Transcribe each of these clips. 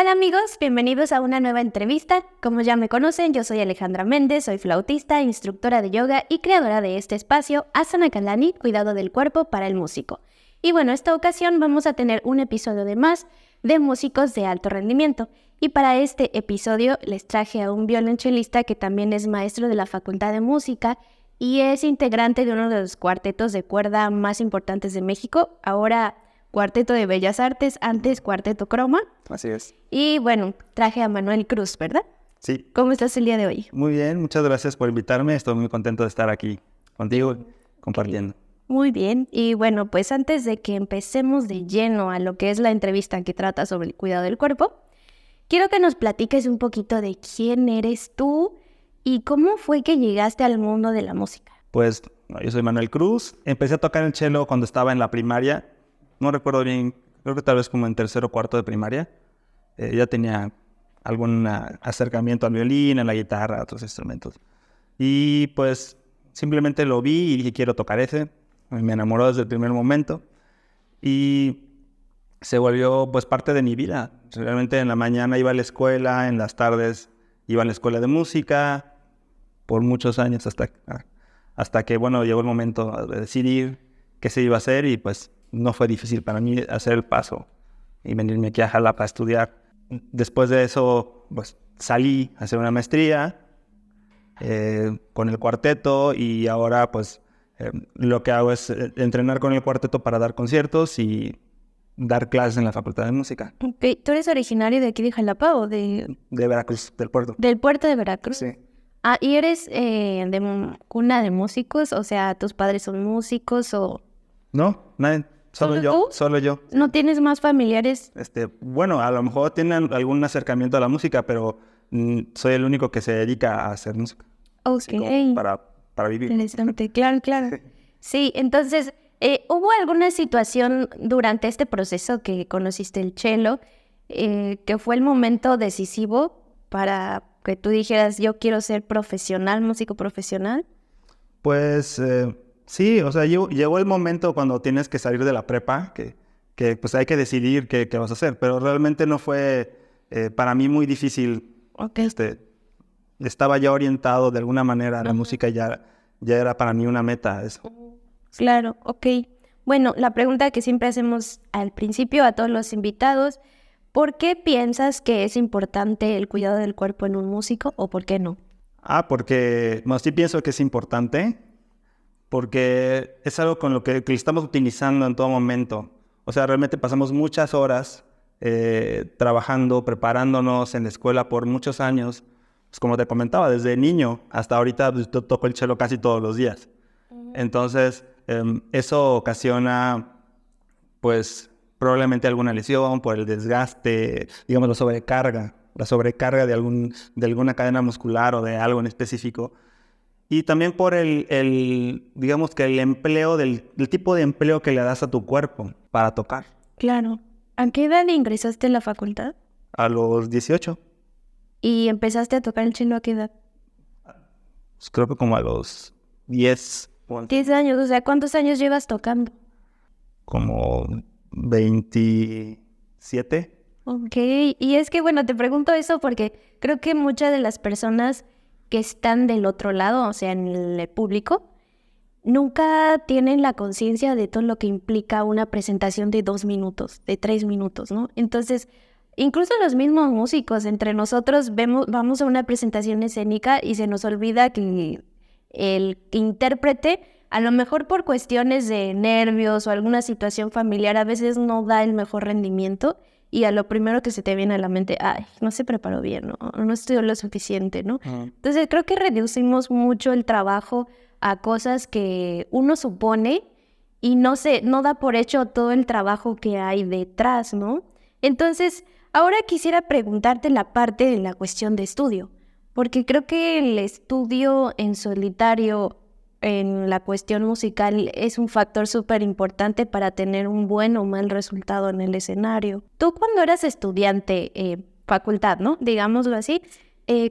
Hola amigos, bienvenidos a una nueva entrevista. Como ya me conocen, yo soy Alejandra Méndez, soy flautista, instructora de yoga y creadora de este espacio Asana Kalani, cuidado del cuerpo para el músico. Y bueno, esta ocasión vamos a tener un episodio de más de músicos de alto rendimiento. Y para este episodio les traje a un violonchelista que también es maestro de la Facultad de Música y es integrante de uno de los cuartetos de cuerda más importantes de México, ahora Cuarteto de Bellas Artes, antes Cuarteto Croma. Así es. Y bueno, traje a Manuel Cruz, ¿verdad? Sí. ¿Cómo estás el día de hoy? Muy bien, muchas gracias por invitarme. Estoy muy contento de estar aquí contigo, compartiendo. Muy bien. Y bueno, pues antes de que empecemos de lleno a lo que es la entrevista que trata sobre el cuidado del cuerpo, quiero que nos platiques un poquito de quién eres tú y cómo fue que llegaste al mundo de la música. Pues yo soy Manuel Cruz. Empecé a tocar el cello cuando estaba en la primaria. No recuerdo bien, creo que tal vez como en tercero o cuarto de primaria. Ya tenía algún acercamiento al violín, a la guitarra, a otros instrumentos. Y pues simplemente lo vi y dije, quiero tocar ese. Me enamoró desde el primer momento. Y se volvió pues parte de mi vida. Realmente en la mañana iba a la escuela, en las tardes iba a la escuela de música, por muchos años hasta que, bueno, llegó el momento de decidir qué se iba a hacer y pues no fue difícil para mí hacer el paso y venirme aquí a Jalapa a estudiar. Después de eso, pues salí a hacer una maestría con el cuarteto y ahora pues lo que hago es entrenar con el cuarteto para dar conciertos y dar clases en la Facultad de Música. Ok, ¿tú eres originario de aquí de Jalapa o de Veracruz, del puerto. del puerto de Veracruz? Sí. Ah, ¿y eres de cuna de músicos? O sea, ¿tus padres son músicos o...? No, nadie. ¿Solo tú? Solo yo. ¿No tienes más familiares? Bueno, a lo mejor tienen algún acercamiento a la música, pero soy el único que se dedica a hacer música. Ok. Así como para vivir. Interesante, claro. Sí, entonces, ¿hubo alguna situación durante este proceso que conociste el cello que fue el momento decisivo para que tú dijeras, yo quiero ser profesional, músico profesional? Pues sí, o sea, llegó el momento cuando tienes que salir de la prepa, que pues hay que decidir qué vas a hacer, pero realmente no fue para mí muy difícil. Ok. Estaba ya orientado de alguna manera a la música, ya era para mí una meta eso. Claro, ok. Bueno, la pregunta que siempre hacemos al principio a todos los invitados, ¿por qué piensas que es importante el cuidado del cuerpo en un músico o por qué no? Porque sí pienso que es importante, porque es algo con lo que estamos utilizando en todo momento. O sea, realmente pasamos muchas horas trabajando, preparándonos en la escuela por muchos años. Pues como te comentaba, desde niño hasta ahorita pues, yo toco el cello casi todos los días. Entonces, eso ocasiona, pues, probablemente alguna lesión por el desgaste, digamos, la sobrecarga de alguna cadena muscular o de algo en específico. Y también por digamos que el empleo, el tipo de empleo que le das a tu cuerpo para tocar. Claro. ¿A qué edad ingresaste en la facultad? A los 18. ¿Y empezaste a tocar el cello a qué edad? Pues creo que como a los 10. 10 años, o sea, ¿cuántos años llevas tocando? Como 27. Ok, y es que bueno, te pregunto eso porque creo que muchas de las personas que están del otro lado, o sea, en el público, nunca tienen la conciencia de todo lo que implica una presentación de 2 minutos, de 3 minutos, ¿no? Entonces, incluso los mismos músicos, entre nosotros vamos a una presentación escénica y se nos olvida que el intérprete, a lo mejor por cuestiones de nervios o alguna situación familiar, a veces no da el mejor rendimiento y a lo primero que se te viene a la mente, ay, no se preparó bien, no estudió lo suficiente, ¿no? Entonces creo que reducimos mucho el trabajo a cosas que uno supone y no da por hecho todo el trabajo que hay detrás, ¿no? Entonces, ahora quisiera preguntarte la parte de la cuestión de estudio, porque creo que el estudio en solitario en la cuestión musical es un factor súper importante para tener un buen o mal resultado en el escenario. Tú cuando eras estudiante, facultad, ¿no? Digámoslo así,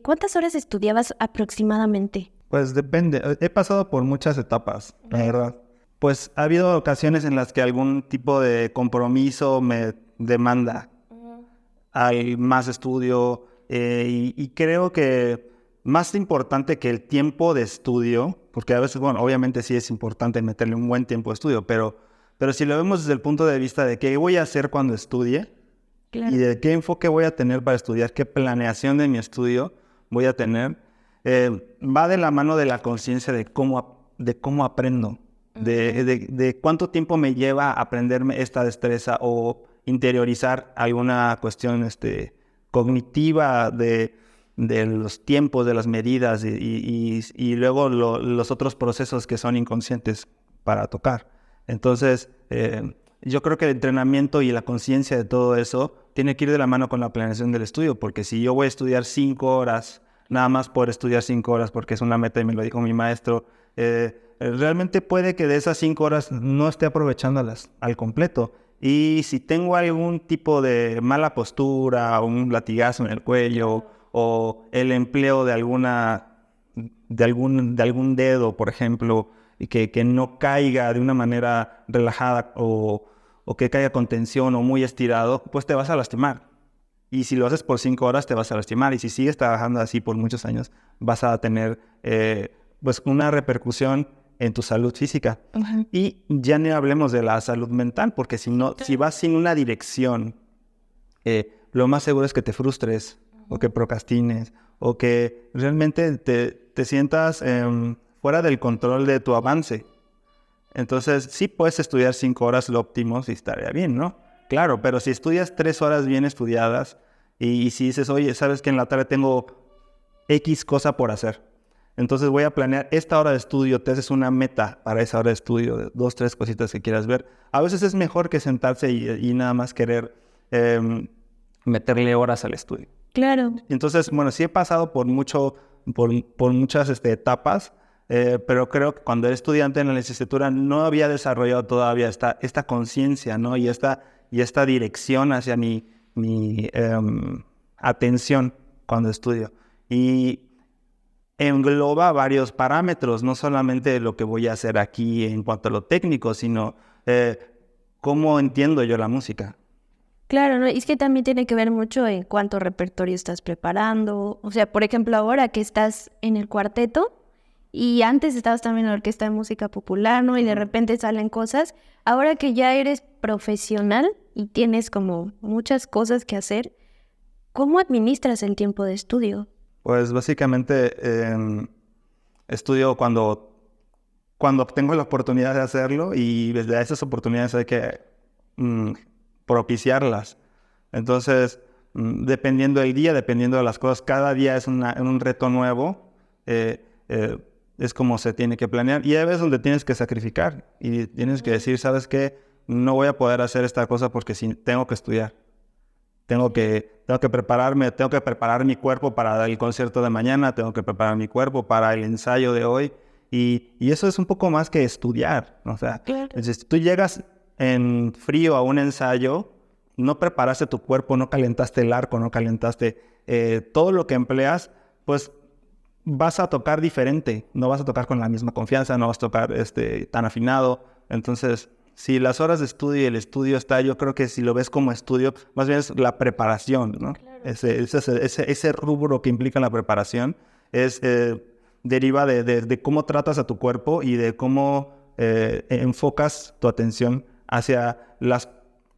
¿cuántas horas estudiabas aproximadamente? Pues depende. He pasado por muchas etapas, la verdad. Pues ha habido ocasiones en las que algún tipo de compromiso me demanda hay más estudio y creo que más importante que el tiempo de estudio, porque a veces, bueno, obviamente sí es importante meterle un buen tiempo de estudio, pero si lo vemos desde el punto de vista de qué voy a hacer cuando estudie y de qué enfoque voy a tener para estudiar, qué planeación de mi estudio voy a tener, va de la mano de la conciencia de cómo aprendo, de cuánto tiempo me lleva a aprenderme esta destreza o interiorizar alguna cuestión cognitiva de los tiempos, de las medidas y luego los otros procesos que son inconscientes para tocar. Entonces, yo creo que el entrenamiento y la conciencia de todo eso tiene que ir de la mano con la planeación del estudio, porque si yo voy a estudiar 5 horas, nada más por estudiar 5 horas, porque es una meta y me lo dijo mi maestro, realmente puede que de esas 5 horas no esté aprovechándolas al completo. Y si tengo algún tipo de mala postura, o un latigazo en el cuello, o el empleo de algún dedo, por ejemplo, y que no caiga de una manera relajada o que caiga con tensión o muy estirado, pues te vas a lastimar. Y si lo haces por 5 horas, te vas a lastimar. Y si sigues trabajando así por muchos años, vas a tener pues una repercusión en tu salud física. Uh-huh. Y ya no hablemos de la salud mental, porque si vas sin una dirección, lo más seguro es que te frustres, o que procrastines, o que realmente te sientas fuera del control de tu avance. Entonces, sí puedes estudiar 5 horas lo óptimo, si estaría bien, ¿no? Claro, pero si estudias 3 horas bien estudiadas y si dices, oye, sabes que en la tarde tengo X cosa por hacer, entonces voy a planear esta hora de estudio, te haces una meta para esa hora de estudio, de 2, 3 cositas que quieras ver. A veces es mejor que sentarse y nada más querer meterle horas al estudio. Claro. Entonces, bueno, sí he pasado por muchas etapas, pero creo que cuando era estudiante en la licenciatura no había desarrollado todavía esta conciencia, ¿no? Y esta dirección hacia mi atención cuando estudio. Y engloba varios parámetros, no solamente lo que voy a hacer aquí en cuanto a lo técnico, sino cómo entiendo yo la música. Claro, ¿no? Es que también tiene que ver mucho en cuánto repertorio estás preparando. O sea, por ejemplo, ahora que estás en el cuarteto y antes estabas también en la orquesta de música popular, ¿no? Y de repente salen cosas. Ahora que ya eres profesional y tienes como muchas cosas que hacer, ¿cómo administras el tiempo de estudio? Pues básicamente estudio cuando tengo la oportunidad de hacerlo y desde esas oportunidades hay que propiciarlas. Entonces, dependiendo del día, dependiendo de las cosas, cada día es un reto nuevo, es como se tiene que planear. Y hay veces donde tienes que sacrificar y tienes que decir, ¿sabes qué? No voy a poder hacer esta cosa porque tengo que estudiar. Tengo que prepararme, tengo que preparar mi cuerpo para el concierto de mañana, tengo que preparar mi cuerpo para el ensayo de hoy. Y eso es un poco más que estudiar, ¿no? O sea, claro. Entonces, tú llegas en frío a un ensayo, no preparaste tu cuerpo, no calentaste el arco, no calentaste todo lo que empleas, pues vas a tocar diferente, no vas a tocar con la misma confianza, no vas a tocar tan afinado. Entonces, si las horas de estudio y el estudio está, yo creo que si lo ves como estudio, más bien es la preparación, ¿no? Claro. Ese rubro que implica la preparación deriva de cómo tratas a tu cuerpo y de cómo enfocas tu atención hacia las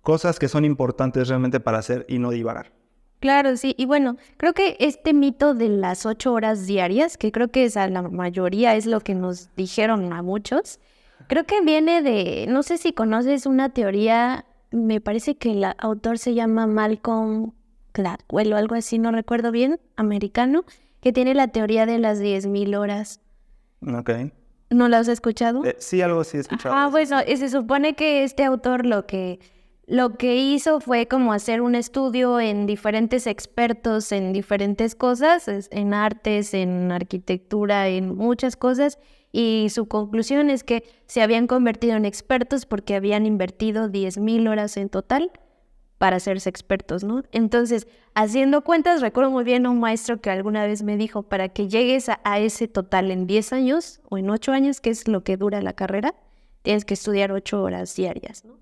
cosas que son importantes realmente para hacer y no divagar. Claro, sí. Y bueno, creo que este mito de las 8 horas diarias, que creo que a la mayoría es lo que nos dijeron a muchos, creo que viene de, no sé si conoces una teoría, me parece que el autor se llama Malcolm Gladwell o algo así, no recuerdo bien, americano, que tiene la teoría de las 10,000 horas. Ok. ¿No la has escuchado? Sí, algo sí he escuchado. Ah, bueno, se supone que este autor lo que hizo fue como hacer un estudio en diferentes expertos en diferentes cosas, en artes, en arquitectura, en muchas cosas, y su conclusión es que se habían convertido en expertos porque habían invertido 10,000 horas en total para hacerse expertos, ¿no? Entonces, haciendo cuentas, recuerdo muy bien a un maestro que alguna vez me dijo, para que llegues a ese total en 10 años o en 8 años, que es lo que dura la carrera, tienes que estudiar 8 horas diarias, ¿no?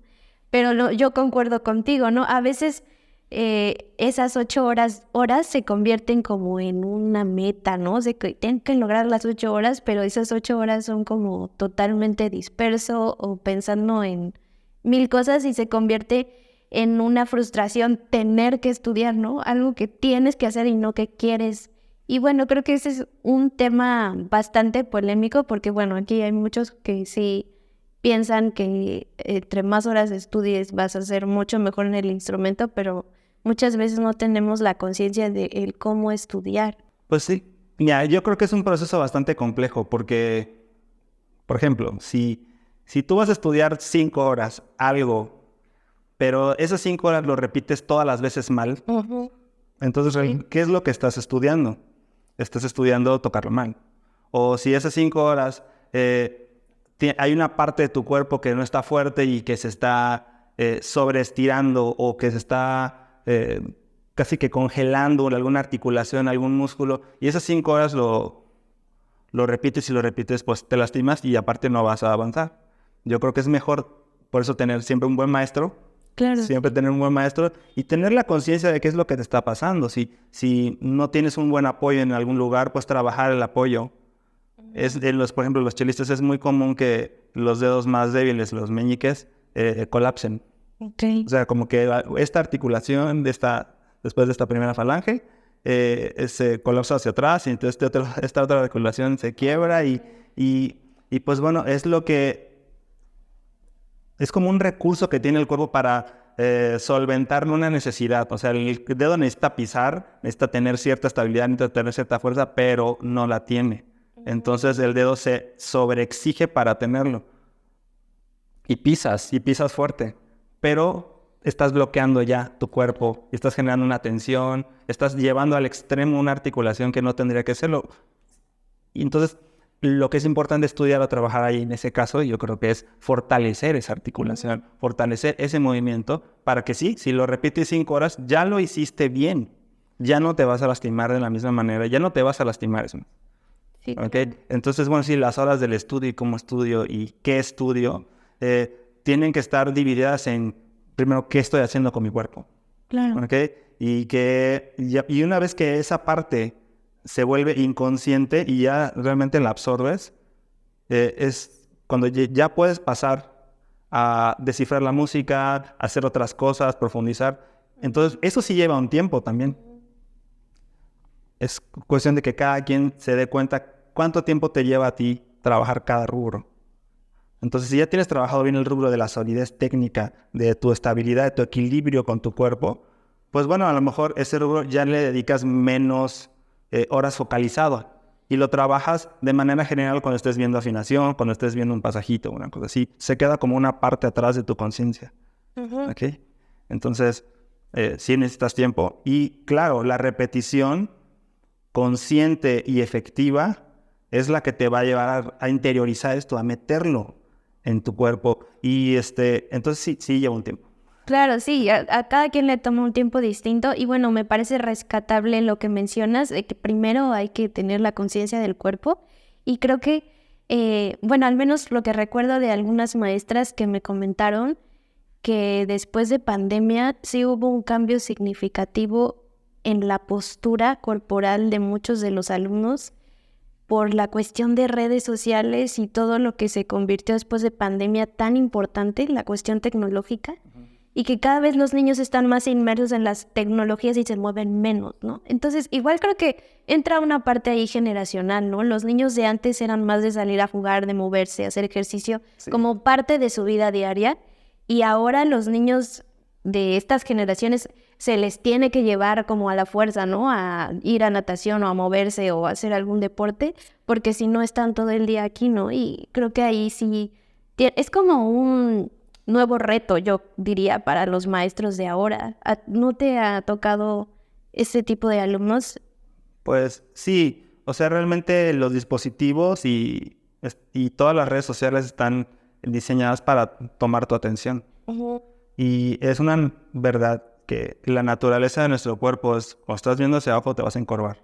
Pero yo concuerdo contigo, ¿no? A veces esas 8 horas se convierten como en una meta, ¿no? O sea, que tienen que lograr las 8 horas, pero esas 8 horas son como totalmente disperso o pensando en mil cosas y se convierte en una frustración tener que estudiar, ¿no? Algo que tienes que hacer y no que quieres. Y bueno, creo que ese es un tema bastante polémico porque, bueno, aquí hay muchos que sí piensan que entre más horas estudies vas a ser mucho mejor en el instrumento, pero muchas veces no tenemos la conciencia de el cómo estudiar. Pues sí. Ya, yo creo que es un proceso bastante complejo porque, por ejemplo, si tú vas a estudiar 5 horas algo, pero esas 5 horas lo repites todas las veces mal, entonces, Sí. ¿qué es lo que estás estudiando? Estás estudiando tocarlo mal. O si esas 5 horas hay una parte de tu cuerpo que no está fuerte y que se está sobreestirando o que se está casi que congelando alguna articulación, algún músculo, y esas 5 horas lo repites y lo repites, pues te lastimas y aparte no vas a avanzar. Yo creo que es mejor, por eso, tener siempre un buen maestro. Claro. Siempre tener un buen maestro y tener la conciencia de qué es lo que te está pasando. Si no tienes un buen apoyo en algún lugar, pues trabajar el apoyo. Por ejemplo, los chelistas es muy común que los dedos más débiles, los meñiques, colapsen. Okay. O sea, como que esta articulación después de esta primera falange se colapsa hacia atrás y entonces esta otra articulación se quiebra y pues bueno, es como un recurso que tiene el cuerpo para solventar una necesidad. O sea, el dedo necesita pisar, necesita tener cierta estabilidad, necesita tener cierta fuerza, pero no la tiene. Entonces el dedo se sobreexige para tenerlo. Y pisas fuerte, pero estás bloqueando ya tu cuerpo, y estás generando una tensión, estás llevando al extremo una articulación que no tendría que serlo. Y entonces, lo que es importante estudiar o trabajar ahí en ese caso, yo creo que es fortalecer esa articulación, fortalecer ese movimiento para que sí, si lo repites 5 horas, ya lo hiciste bien. Ya no te vas a lastimar de la misma manera, ya no te vas a lastimar eso. Sí, ¿Okay? claro. Entonces, bueno, sí, las horas del estudio y cómo estudio y qué estudio tienen que estar divididas en, primero, qué estoy haciendo con mi cuerpo. Claro. ¿Ok? Y una vez que esa parte se vuelve inconsciente y ya realmente la absorbes, es cuando ya puedes pasar a descifrar la música, hacer otras cosas, profundizar. Entonces, eso sí lleva un tiempo también. Es cuestión de que cada quien se dé cuenta cuánto tiempo te lleva a ti trabajar cada rubro. Entonces, si ya tienes trabajado bien el rubro de la solidez técnica, de tu estabilidad, de tu equilibrio con tu cuerpo, pues bueno, a lo mejor ese rubro ya le dedicas menos horas focalizado y lo trabajas de manera general cuando estés viendo afinación, cuando estés viendo un pasajito, una cosa así. Se queda como una parte atrás de tu conciencia. ¿Ok? Entonces, sí necesitas tiempo. Y claro, la repetición consciente y efectiva es la que te va a llevar a interiorizar esto, a meterlo en tu cuerpo. Y entonces sí lleva un tiempo. Claro, sí, a cada quien le toma un tiempo distinto y bueno, me parece rescatable lo que mencionas, de que primero hay que tener la conciencia del cuerpo y creo que, bueno, al menos lo que recuerdo de algunas maestras que me comentaron que después de pandemia sí hubo un cambio significativo en la postura corporal de muchos de los alumnos por la cuestión de redes sociales y todo lo que se convirtió después de pandemia tan importante, la cuestión tecnológica, y que cada vez los niños están más inmersos en las tecnologías y se mueven menos, ¿no? Entonces, igual creo que entra una parte ahí generacional, ¿no? Los niños de antes eran más de salir a jugar, de moverse, hacer ejercicio, Sí. como parte de su vida diaria, y ahora los niños de estas generaciones se les tiene que llevar como a la fuerza, ¿no? A ir a natación o a moverse o a hacer algún deporte, porque si no están todo el día aquí, ¿no? Y creo que ahí sí es como un nuevo reto, yo diría, para los maestros de ahora. ¿No te ha tocado ese tipo de alumnos? Pues sí, o sea, realmente los dispositivos y todas las redes sociales están diseñadas para tomar tu atención. Y es una verdad que la naturaleza de nuestro cuerpo es, cuando estás viendo hacia abajo te vas a encorvar.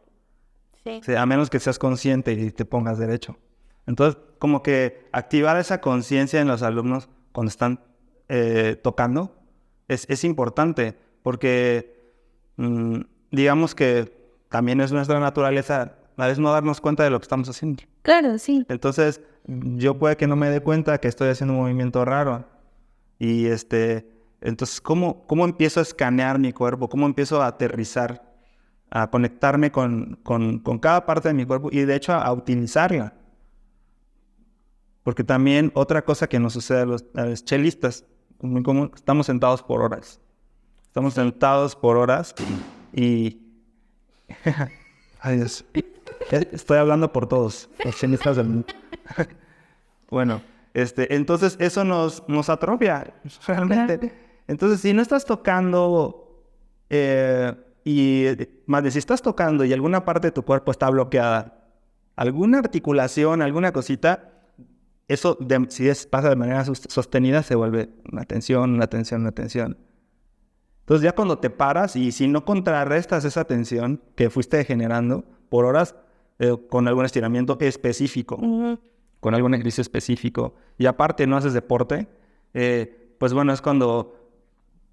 Sí. O sea, a menos que seas consciente y te pongas derecho. Entonces, como que activar esa conciencia en los alumnos cuando están tocando es importante, porque digamos que también es nuestra naturaleza a veces no darnos cuenta de lo que estamos haciendo. Claro, sí. Entonces, yo puede que no me dé cuenta que estoy haciendo un movimiento raro. Y entonces, ¿cómo empiezo a escanear mi cuerpo? ¿Cómo empiezo a aterrizar? A conectarme con cada parte de mi cuerpo y de hecho a utilizarla. Porque también otra cosa que nos sucede a los chelistas, muy común, estamos sentados por horas. Estamos sentados por horas y... Ay, Dios. Estoy hablando por todos los chelistas del mundo. Bueno, entonces eso nos atrofia realmente. Entonces, si no estás tocando, y más de si estás tocando y alguna parte de tu cuerpo está bloqueada, alguna articulación, alguna cosita, eso pasa de manera sostenida, se vuelve una tensión, una tensión, una tensión. Entonces ya cuando te paras y si no contrarrestas esa tensión que fuiste generando por horas con algún estiramiento específico, con algún ejercicio específico, y aparte no haces deporte, pues bueno, es cuando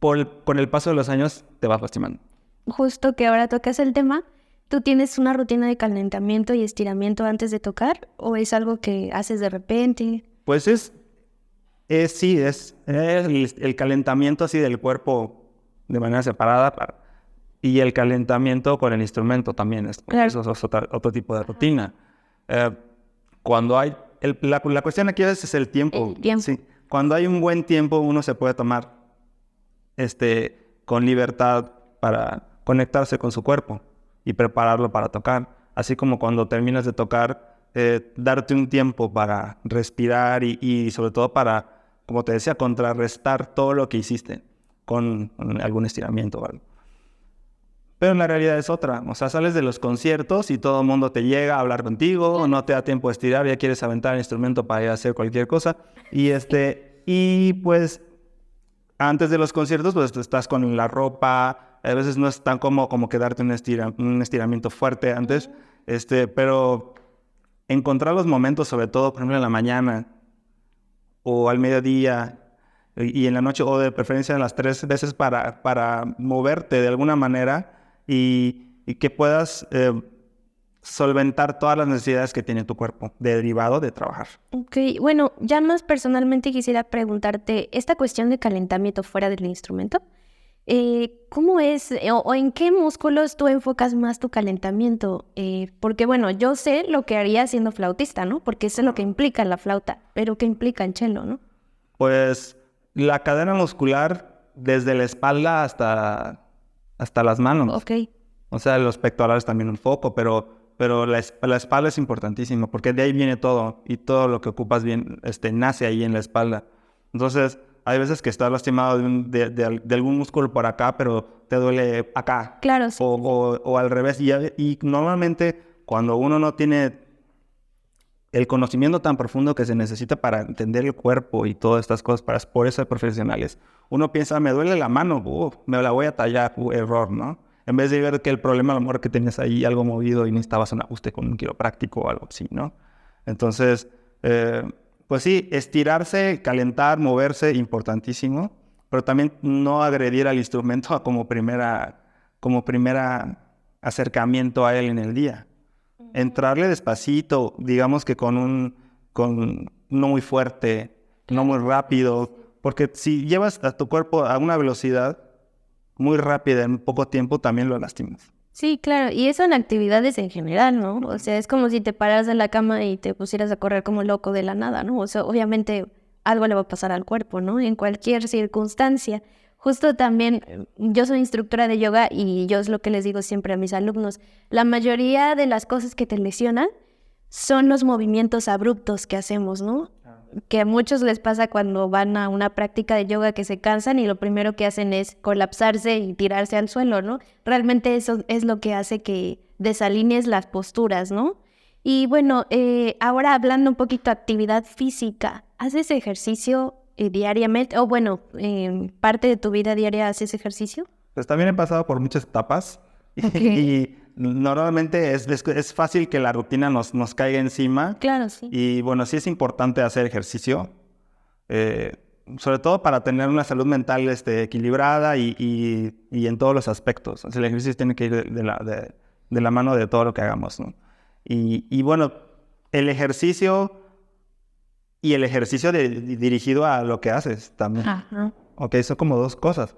con el paso de los años te vas lastimando. Justo que ahora tocas el tema, ¿tú tienes una rutina de calentamiento y estiramiento antes de tocar? ¿O es algo que haces de repente? Pues sí, es el calentamiento así del cuerpo de manera separada y el calentamiento con el instrumento también. Claro. Eso es otro tipo de rutina. Cuando hay... La cuestión aquí a veces es el tiempo. El tiempo. Sí. Cuando hay un buen tiempo, uno se puede tomar con libertad para conectarse con su cuerpo y prepararlo para tocar. Así como cuando terminas de tocar, darte un tiempo para respirar y sobre todo para, como te decía, contrarrestar todo lo que hiciste con algún estiramiento o algo. Pero la realidad es otra. O sea, sales de los conciertos y todo el mundo te llega a hablar contigo, no te da tiempo de estirar, ya quieres aventar el instrumento para ir a hacer cualquier cosa. Y pues antes de los conciertos, pues estás con la ropa. A veces no es tan cómodo como quedarte un estiramiento fuerte antes. Pero encontrar los momentos, sobre todo, por ejemplo, en la mañana o al mediodía y en la noche, o de preferencia las 3 veces para moverte de alguna manera y que puedas solventar todas las necesidades que tiene tu cuerpo derivado de trabajar. Ok, bueno, ya más personalmente quisiera preguntarte, esta cuestión de calentamiento fuera del instrumento, ¿cómo es o en qué músculos tú enfocas más tu calentamiento? Porque bueno, yo sé lo que haría siendo flautista, ¿no? Porque eso es lo que implica la flauta, pero ¿qué implica en cello, no? Pues la cadena muscular desde la espalda hasta las manos. Ok. O sea, los pectorales también un poco, pero la espalda es importantísima porque de ahí viene todo y todo lo que ocupas bien nace ahí en la espalda. Entonces, hay veces que estás lastimado de algún músculo por acá, pero te duele acá. Claro, sí. O al revés. Y normalmente cuando uno no tiene el conocimiento tan profundo que se necesita para entender el cuerpo y todas estas cosas, por eso hay profesionales. Uno piensa, me duele la mano, me la voy a tallar, error, ¿no? En vez de ver que el problema, a lo mejor que tenías ahí algo movido y necesitabas un ajuste con un quiropráctico o algo así, ¿no? Entonces, pues sí, estirarse, calentar, moverse, importantísimo, pero también no agredir al instrumento como primera acercamiento a él en el día. Entrarle despacito, digamos que no muy fuerte, no muy rápido, porque si llevas a tu cuerpo a una velocidad muy rápida en poco tiempo, también lo lastimas. Sí, claro, y eso en actividades en general, ¿no? O sea, es como si te paras de la cama y te pusieras a correr como loco de la nada, ¿no? O sea, obviamente algo le va a pasar al cuerpo, ¿no? En cualquier circunstancia. Justo también, yo soy instructora de yoga y yo es lo que les digo siempre a mis alumnos, la mayoría de las cosas que te lesionan son los movimientos abruptos que hacemos, ¿no? Que a muchos les pasa cuando van a una práctica de yoga que se cansan y lo primero que hacen es colapsarse y tirarse al suelo, ¿no? Realmente eso es lo que hace que desalinees las posturas, ¿no? Y bueno, ahora hablando un poquito de actividad física, ¿haces ejercicio diariamente? O bueno, ¿parte de tu vida diaria haces ejercicio? Pues también he pasado por muchas etapas Okay. y normalmente es fácil que la rutina nos caiga encima. Claro, sí. Y bueno, sí es importante hacer ejercicio, sobre todo para tener una salud mental equilibrada y en todos los aspectos. O sea, el ejercicio tiene que ir de la mano de todo lo que hagamos, ¿no? Y bueno, el ejercicio y el ejercicio dirigido a lo que haces también. Ajá. Ok, son como dos cosas.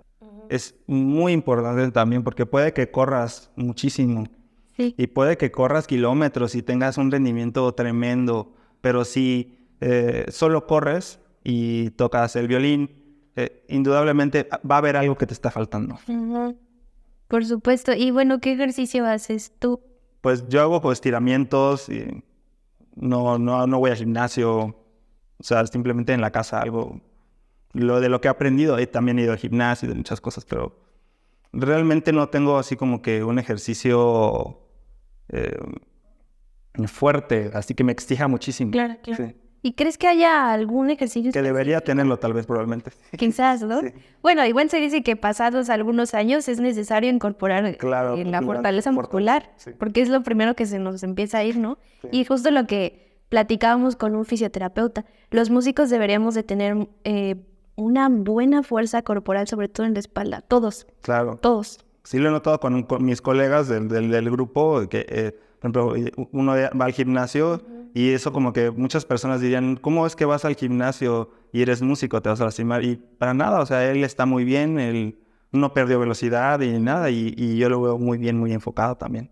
Es muy importante también porque puede que corras muchísimo Sí. y puede que corras kilómetros y tengas un rendimiento tremendo, pero si solo corres y tocas el violín, indudablemente va a haber algo que te está faltando. Ujú. Por supuesto. Y bueno, ¿qué ejercicio haces tú? Pues yo hago estiramientos y no voy al gimnasio, o sea, simplemente en la casa algo, lo que he aprendido, también he ido al gimnasio y de muchas cosas, pero realmente no tengo así como que un ejercicio fuerte, así que me exija muchísimo. Claro, claro. Sí. ¿Y crees que haya algún ejercicio Que debería tenerlo tal vez, probablemente. quizás, ¿no? Sí. Bueno, igual se dice que pasados algunos años es necesario incorporar Claro, la claro, fortaleza muscular, sí. porque es lo primero que se nos empieza a ir, ¿no? Sí. Y justo lo que platicábamos con un fisioterapeuta, los músicos deberíamos de tener una buena fuerza corporal, sobre todo en la espalda, todos, Claro. todos. Sí lo he notado con mis colegas del grupo, que, por ejemplo, uno va al gimnasio y eso como que muchas personas dirían, ¿cómo es que vas al gimnasio y eres músico, te vas a lastimar? Y para nada, o sea, él está muy bien, él no perdió velocidad y nada, y yo lo veo muy bien, muy enfocado también.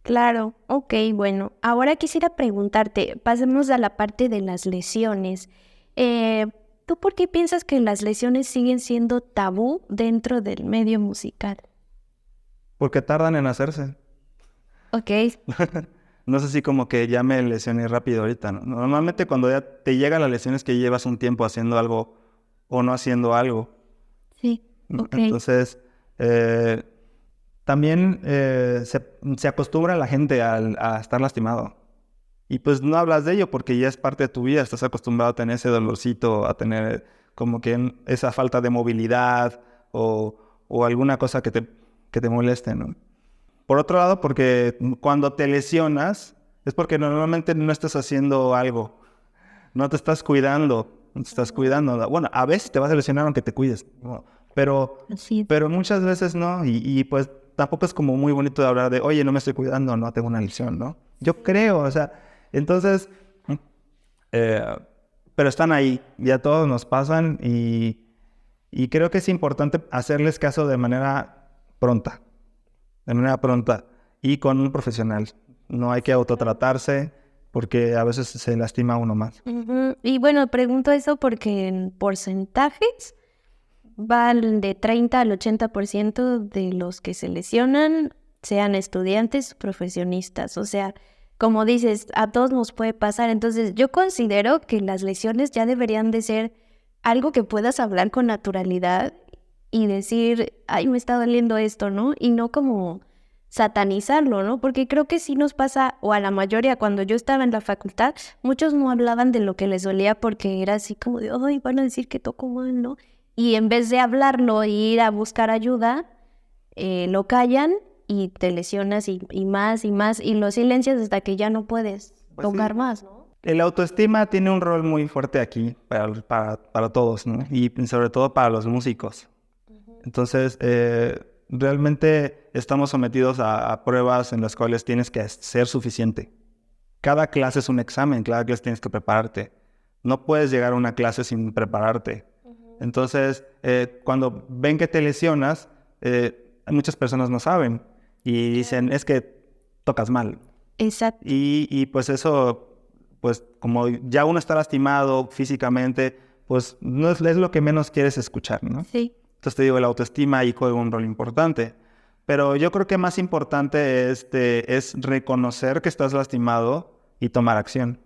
Claro, ok, bueno, ahora quisiera preguntarte, pasemos a la parte de las lesiones. ¿Tú por qué piensas que las lesiones siguen siendo tabú dentro del medio musical? Porque tardan en hacerse. Ok, No sé si como que ya me lesioné rápido ahorita, ¿no? Normalmente cuando ya te llega la lesión es que llevas un tiempo haciendo algo o no haciendo algo. sí, ok. Entonces, también se acostumbra la gente a estar lastimado. Y pues no hablas de ello porque ya es parte de tu vida. Estás acostumbrado a tener ese dolorcito, a tener como que esa falta de movilidad o alguna cosa que te moleste, ¿no? Por otro lado, porque cuando te lesionas es porque normalmente no estás haciendo algo. No te estás cuidando. No te estás cuidando. Bueno, a veces te vas a lesionar aunque te cuides, ¿no? Pero Así es. pero muchas veces no, y pues tampoco es como muy bonito de hablar de, oye, no me estoy cuidando, no tengo una lesión, ¿no? Yo creo, o sea, entonces, eh, pero están ahí, ya todos nos pasan y creo que es importante hacerles caso de manera pronta y con un profesional. No hay que autotratarse porque a veces se lastima uno más. Ujú. Y bueno, pregunto eso porque en porcentajes van de 30 al 80% de los que se lesionan, sean estudiantes o profesionistas. O sea, como dices, a todos nos puede pasar. Entonces, yo considero que las lesiones ya deberían de ser algo que puedas hablar con naturalidad y decir, ay, me está doliendo esto, ¿no? Y no como satanizarlo, ¿no? Porque creo que sí nos pasa, o a la mayoría, cuando yo estaba en la facultad, muchos no hablaban de lo que les dolía porque era así como de, ay, van a decir que toco mal, ¿no? Y en vez de hablarlo e ir a buscar ayuda, lo callan y te lesionas y más y más, y lo silencias hasta que ya no puedes Pues tocar sí. más, ¿no? El autoestima tiene un rol muy fuerte aquí para todos, ¿no? Y sobre todo para los músicos. Entonces, realmente estamos sometidos a pruebas en las cuales tienes que ser suficiente. Cada clase es un examen, cada clase tienes que prepararte. No puedes llegar a una clase sin prepararte. Entonces, cuando ven que te lesionas, muchas personas no saben y dicen, es que tocas mal. Exacto. Y pues eso, pues como ya uno está lastimado físicamente, pues no es lo que menos quieres escuchar, ¿no? Sí, Entonces te digo, la autoestima ahí juega un rol importante. Pero yo creo que más importante es reconocer que estás lastimado y tomar acción.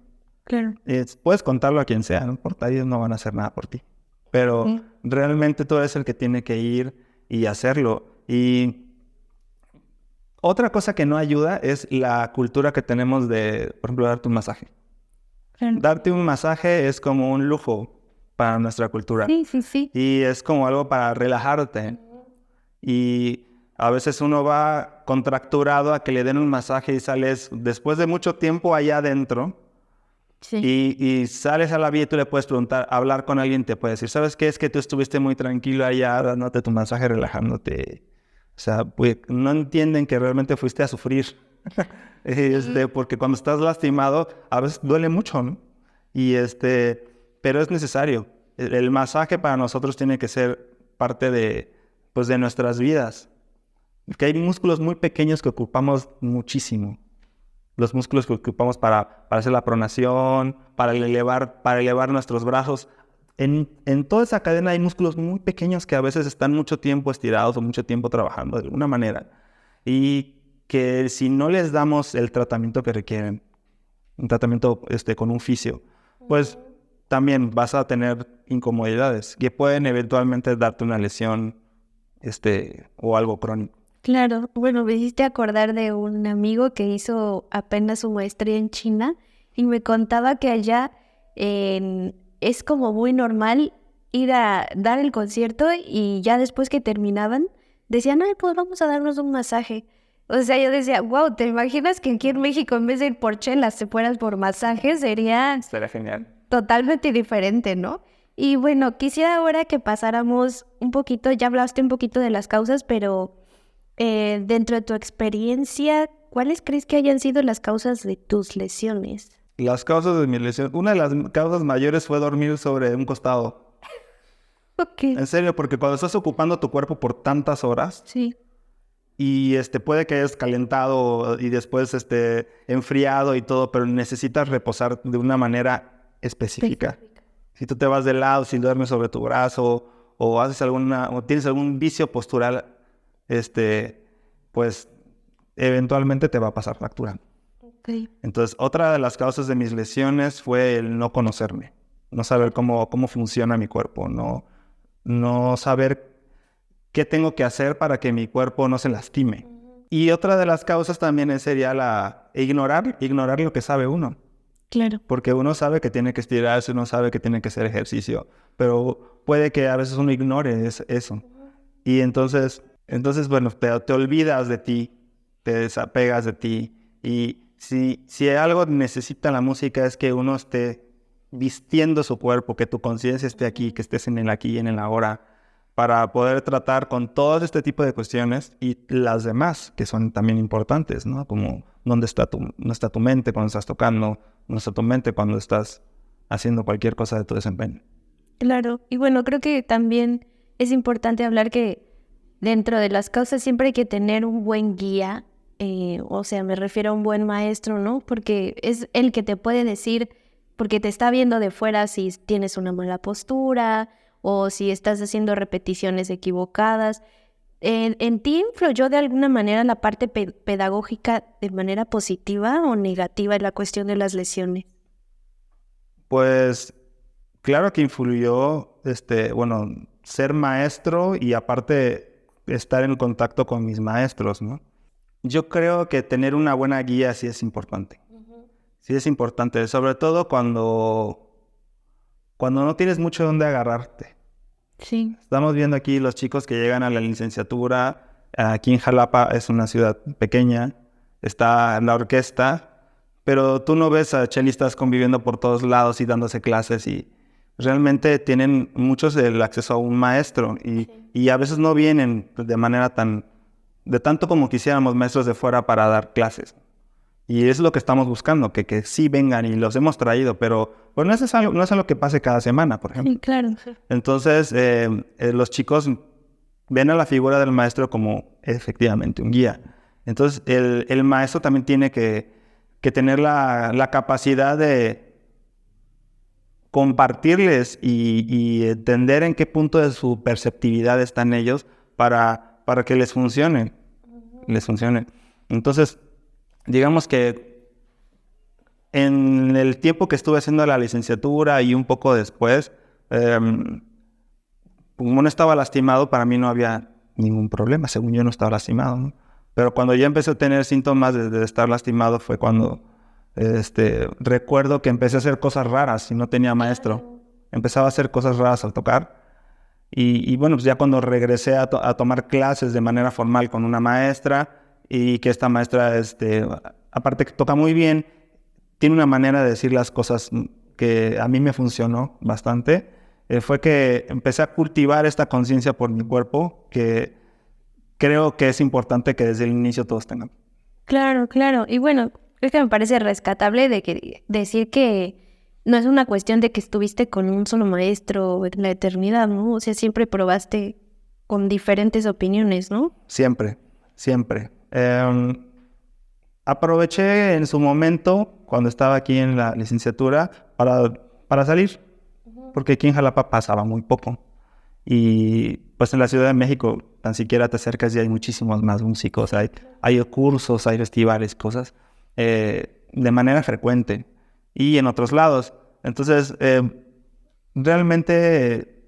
claro. Puedes contarlo a quien sea, no importa, ellos no van a hacer nada por ti. Pero Sí. realmente tú eres el que tiene que ir y hacerlo. Y otra cosa que no ayuda es la cultura que tenemos de, por ejemplo, darte un masaje. Claro. Darte un masaje es como un lujo para nuestra cultura. Sí, sí, sí. Y es como algo para relajarte. Y a veces uno va contracturado a que le den un masaje y sales después de mucho tiempo allá adentro. Sí. Y sales a la vida y tú le puedes preguntar, hablar con alguien, te puede decir, ¿sabes qué? Es que tú estuviste muy tranquilo allá dándote tu masaje, relajándote. O sea, pues, no entienden que realmente fuiste a sufrir. Porque cuando estás lastimado, a veces duele mucho, ¿no? Pero es necesario. El masaje para nosotros tiene que ser parte pues, de nuestras vidas. Porque hay músculos muy pequeños que ocupamos muchísimo. Los músculos que ocupamos para hacer la pronación, para elevar nuestros brazos. En toda esa cadena hay músculos muy pequeños que a veces están mucho tiempo estirados o mucho tiempo trabajando de alguna manera. Y que si no les damos el tratamiento que requieren, un tratamiento con un fisio, pues también vas a tener incomodidades que pueden eventualmente darte una lesión o algo crónico. Claro, bueno, me hiciste acordar de un amigo que hizo apenas su maestría en China y me contaba que allá es como muy normal ir a dar el concierto y ya después que terminaban decían, ay, pues vamos a darnos un masaje. O sea, yo decía, wow, ¿te imaginas que aquí en México en vez de ir por chelas te fueras por masajes? Sería Genial. totalmente diferente, ¿no? Y bueno, quisiera ahora que pasáramos un poquito, ya hablaste un poquito de las causas, pero dentro de tu experiencia, ¿cuáles crees que hayan sido las causas de tus lesiones? Las causas de mi lesión. Una de las causas mayores fue dormir sobre un costado. Ok. En serio, porque cuando estás ocupando tu cuerpo por tantas horas Sí. y puede que hayas calentado y después enfriado y todo, pero necesitas reposar de una manera específica. Si tú te vas de lado, si duermes sobre tu brazo o haces o tienes algún vicio postural, pues eventualmente te va a pasar fractura. Okay. Entonces, otra de las causas de mis lesiones fue el no conocerme, no saber cómo funciona mi cuerpo, no saber qué tengo que hacer para que mi cuerpo no se lastime. Y otra de las causas también sería ignorar lo que sabe uno. Claro. Porque uno sabe que tiene que estirarse, uno sabe que tiene que hacer ejercicio, pero puede que a veces uno ignore eso. Y entonces bueno, te olvidas de ti, te desapegas de ti. Y si algo necesita la música es que uno esté vistiendo su cuerpo, que tu conciencia esté aquí, que estés en el aquí y en el ahora, para poder tratar con todo este tipo de cuestiones y las demás, que son también importantes, ¿no? Como dónde está tu mente cuando estás tocando, dónde está tu mente cuando estás haciendo cualquier cosa de tu desempeño. Claro, y bueno, creo que también es importante hablar que dentro de las causas siempre hay que tener un buen guía, o sea, me refiero a un buen maestro, ¿no? Porque es el que te puede decir, porque te está viendo de fuera si tienes una mala postura o si estás haciendo repeticiones equivocadas. ¿En ti influyó de alguna manera la parte pedagógica de manera positiva o negativa en la cuestión de las lesiones? Pues claro que influyó, bueno, ser maestro y aparte estar en contacto con mis maestros, ¿no? Yo creo que tener una buena guía sí es importante. Sí es importante, sobre todo cuando no tienes mucho donde agarrarte. Sí. Estamos viendo aquí los chicos que llegan a la licenciatura. Aquí en Jalapa es una ciudad pequeña, está la orquesta, pero tú no ves a chelistas conviviendo por todos lados y dándose clases y realmente tienen muchos el acceso a un maestro y a veces no vienen de manera de tanto como quisiéramos maestros de fuera para dar clases. Y es lo que estamos buscando, que sí vengan y los hemos traído, pero pues no es algo que pase cada semana, por ejemplo. Sí, claro. Entonces, los chicos ven a la figura del maestro como efectivamente un guía. Entonces, el maestro también tiene que tener la capacidad de compartirles y entender en qué punto de su perceptividad están ellos para que les funcione. Les funcione. Entonces, digamos que en el tiempo que estuve haciendo la licenciatura y un poco después, como no estaba lastimado, para mí no había ningún problema. Según yo no estaba lastimado, ¿no? Pero cuando ya empecé a tener síntomas de estar lastimado fue cuando recuerdo que empecé a hacer cosas raras y no tenía maestro. Empezaba a hacer cosas raras al tocar. Y bueno, pues ya cuando regresé a tomar clases de manera formal con una maestra y que esta maestra, aparte que toca muy bien, tiene una manera de decir las cosas que a mí me funcionó bastante. Fue que empecé a cultivar esta conciencia por mi cuerpo que creo que es importante que desde el inicio todos tengan. Claro, claro. Y bueno, es que me parece rescatable de que decir que no es una cuestión de que estuviste con un solo maestro en la eternidad, ¿no? O sea, siempre probaste con diferentes opiniones, ¿no? Siempre, siempre. Aproveché en su momento, cuando estaba aquí en la licenciatura, para salir, porque aquí en Jalapa pasaba muy poco. Y pues en la Ciudad de México tan siquiera te acercas y hay muchísimos más músicos, hay cursos, hay festivales, cosas, de manera frecuente. Y en otros lados. Entonces, realmente,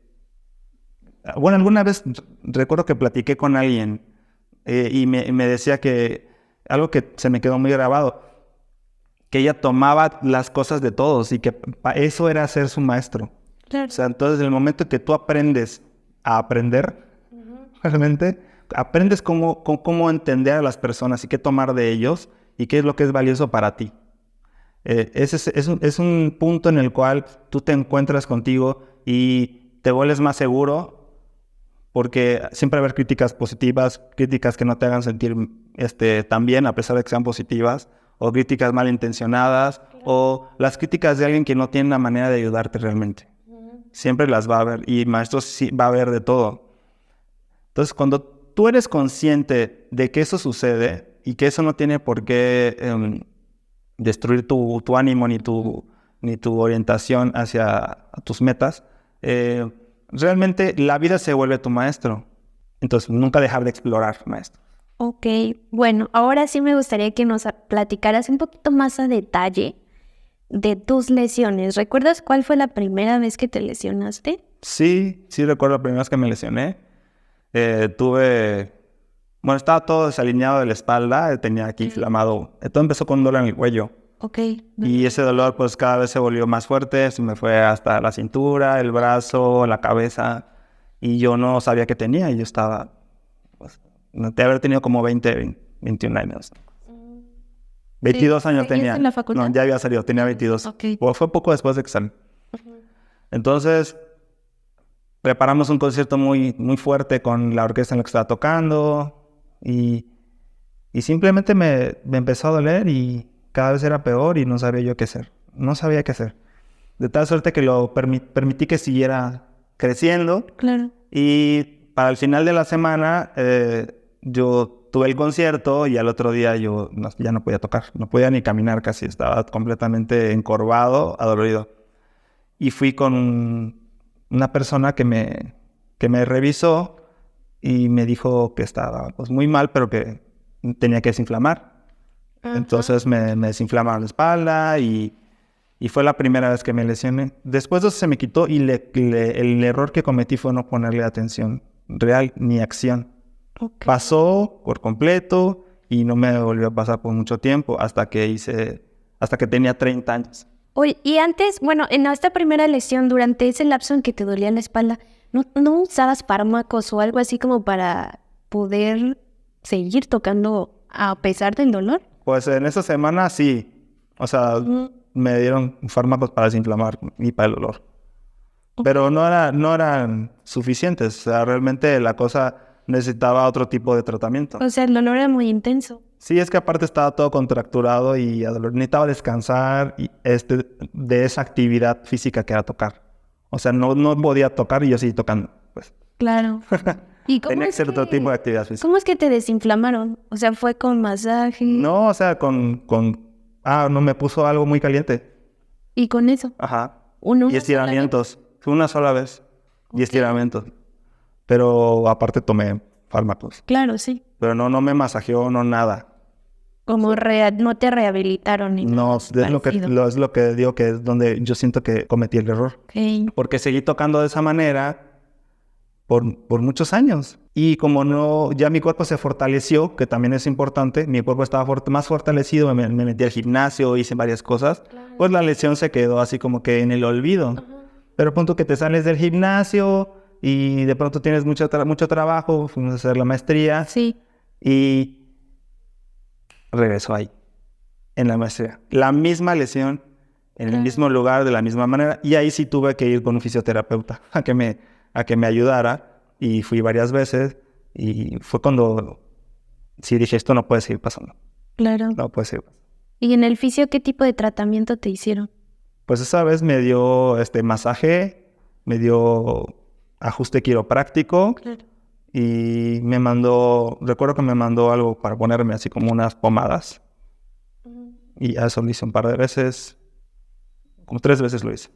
bueno, alguna vez recuerdo que platiqué con alguien y me decía que algo que se me quedó muy grabado, que ella tomaba las cosas de todos y que eso era ser su maestro. Claro. O sea, entonces en el momento que tú aprendes a aprender, realmente aprendes cómo entender a las personas y qué tomar de ellos y qué es lo que es valioso para ti. Ese es un punto en el cual tú te encuentras contigo y te vuelves más seguro, porque siempre va a haber críticas positivas, críticas que no te hagan sentir tan bien a pesar de que sean positivas, o críticas malintencionadas, o las críticas de alguien que no tiene una manera de ayudarte realmente. Siempre las va a haber, y maestros sí va a haber de todo. Entonces, cuando tú eres consciente de que eso sucede y que eso no tiene por qué destruir tu ánimo ni tu orientación hacia tus metas, realmente la vida se vuelve tu maestro. Entonces, nunca dejar de explorar, maestro. Ok, bueno, ahora sí me gustaría que nos platicaras un poquito más a detalle de tus lesiones. ¿Recuerdas cuál fue la primera vez que te lesionaste? Sí recuerdo la primera vez que me lesioné. Bueno, estaba todo desalineado de la espalda, tenía aquí inflamado. Todo empezó con un dolor en el cuello. Ok. Y ese dolor pues cada vez se volvió más fuerte, se me fue hasta la cintura, el brazo, la cabeza. Y yo no sabía qué tenía, y yo estaba, pues, de haber tenido como 21 años. 22 años tenía. ¿En la facultad? No, ya había salido, tenía 22. Okay. O fue poco después de que salí. Entonces, preparamos un concierto muy, muy fuerte con la orquesta en la que estaba tocando. Y simplemente me empezó a doler y cada vez era peor y no sabía yo qué hacer. No sabía qué hacer. De tal suerte que lo permití que siguiera creciendo. Claro. Y para el final de la semana, yo tuve el concierto y al otro día yo ya no podía tocar. No podía ni caminar casi. Estaba completamente encorvado, adolorido. Y fui con una persona que me revisó y me dijo que estaba pues, muy mal, pero que tenía que desinflamar. Ajá. Entonces me desinflamaron la espalda y fue la primera vez que me lesioné. Después de eso se me quitó y el error que cometí fue no ponerle atención real ni acción. Okay. Pasó por completo y no me volvió a pasar por mucho tiempo hasta que tenía 30 años. Oye, y antes, bueno, en esta primera lesión, durante ese lapso en que te dolía la espalda, ¿no usabas fármacos o algo así como para poder seguir tocando a pesar del dolor? Pues en esa semana sí. O sea, me dieron fármacos para desinflamar y para el dolor. Pero no eran suficientes. O sea, realmente la cosa necesitaba otro tipo de tratamiento. O sea, el dolor era muy intenso. Sí, es que aparte estaba todo contracturado y necesitaba descansar de esa actividad física que era tocar. O sea, no podía tocar y yo seguí tocando. Pues. Claro. ¿Y cómo tenía que ser otro tipo de actividad física. ¿Cómo es que te desinflamaron? O sea, ¿fue con masaje? No, o sea, no me puso algo muy caliente. ¿Y con eso? Ajá. Y estiramientos. Fue una sola vez. Okay. Y estiramientos. Pero aparte tomé fármacos. Claro, sí. Pero no me masajeó, no nada. Como no te rehabilitaron ni no, nada. Es lo que digo que es donde yo siento que cometí el error. Okay. Porque seguí tocando de esa manera por muchos años. Y como ya mi cuerpo se fortaleció, que también es importante, mi cuerpo estaba más fortalecido, me metí al gimnasio, hice varias cosas, claro. Pues la lesión se quedó así como que en el olvido. Uh-huh. Pero punto que te sales del gimnasio y de pronto tienes mucho trabajo, fuimos a hacer la maestría. Sí. Y regresó ahí. en la maestría. La misma lesión, en el mismo lugar, de la misma manera. Y ahí sí tuve que ir con un fisioterapeuta a que me ayudara. Y fui varias veces. Y fue cuando sí dije, esto no puede seguir pasando. Claro. No puede seguir pasando. ¿Y en el fisio qué tipo de tratamiento te hicieron? Pues esa vez me dio masaje, me dio ajuste quiropráctico. Claro. Y recuerdo que me mandó algo para ponerme así como unas pomadas. Y a eso lo hice un par de veces, como 3 veces lo hice.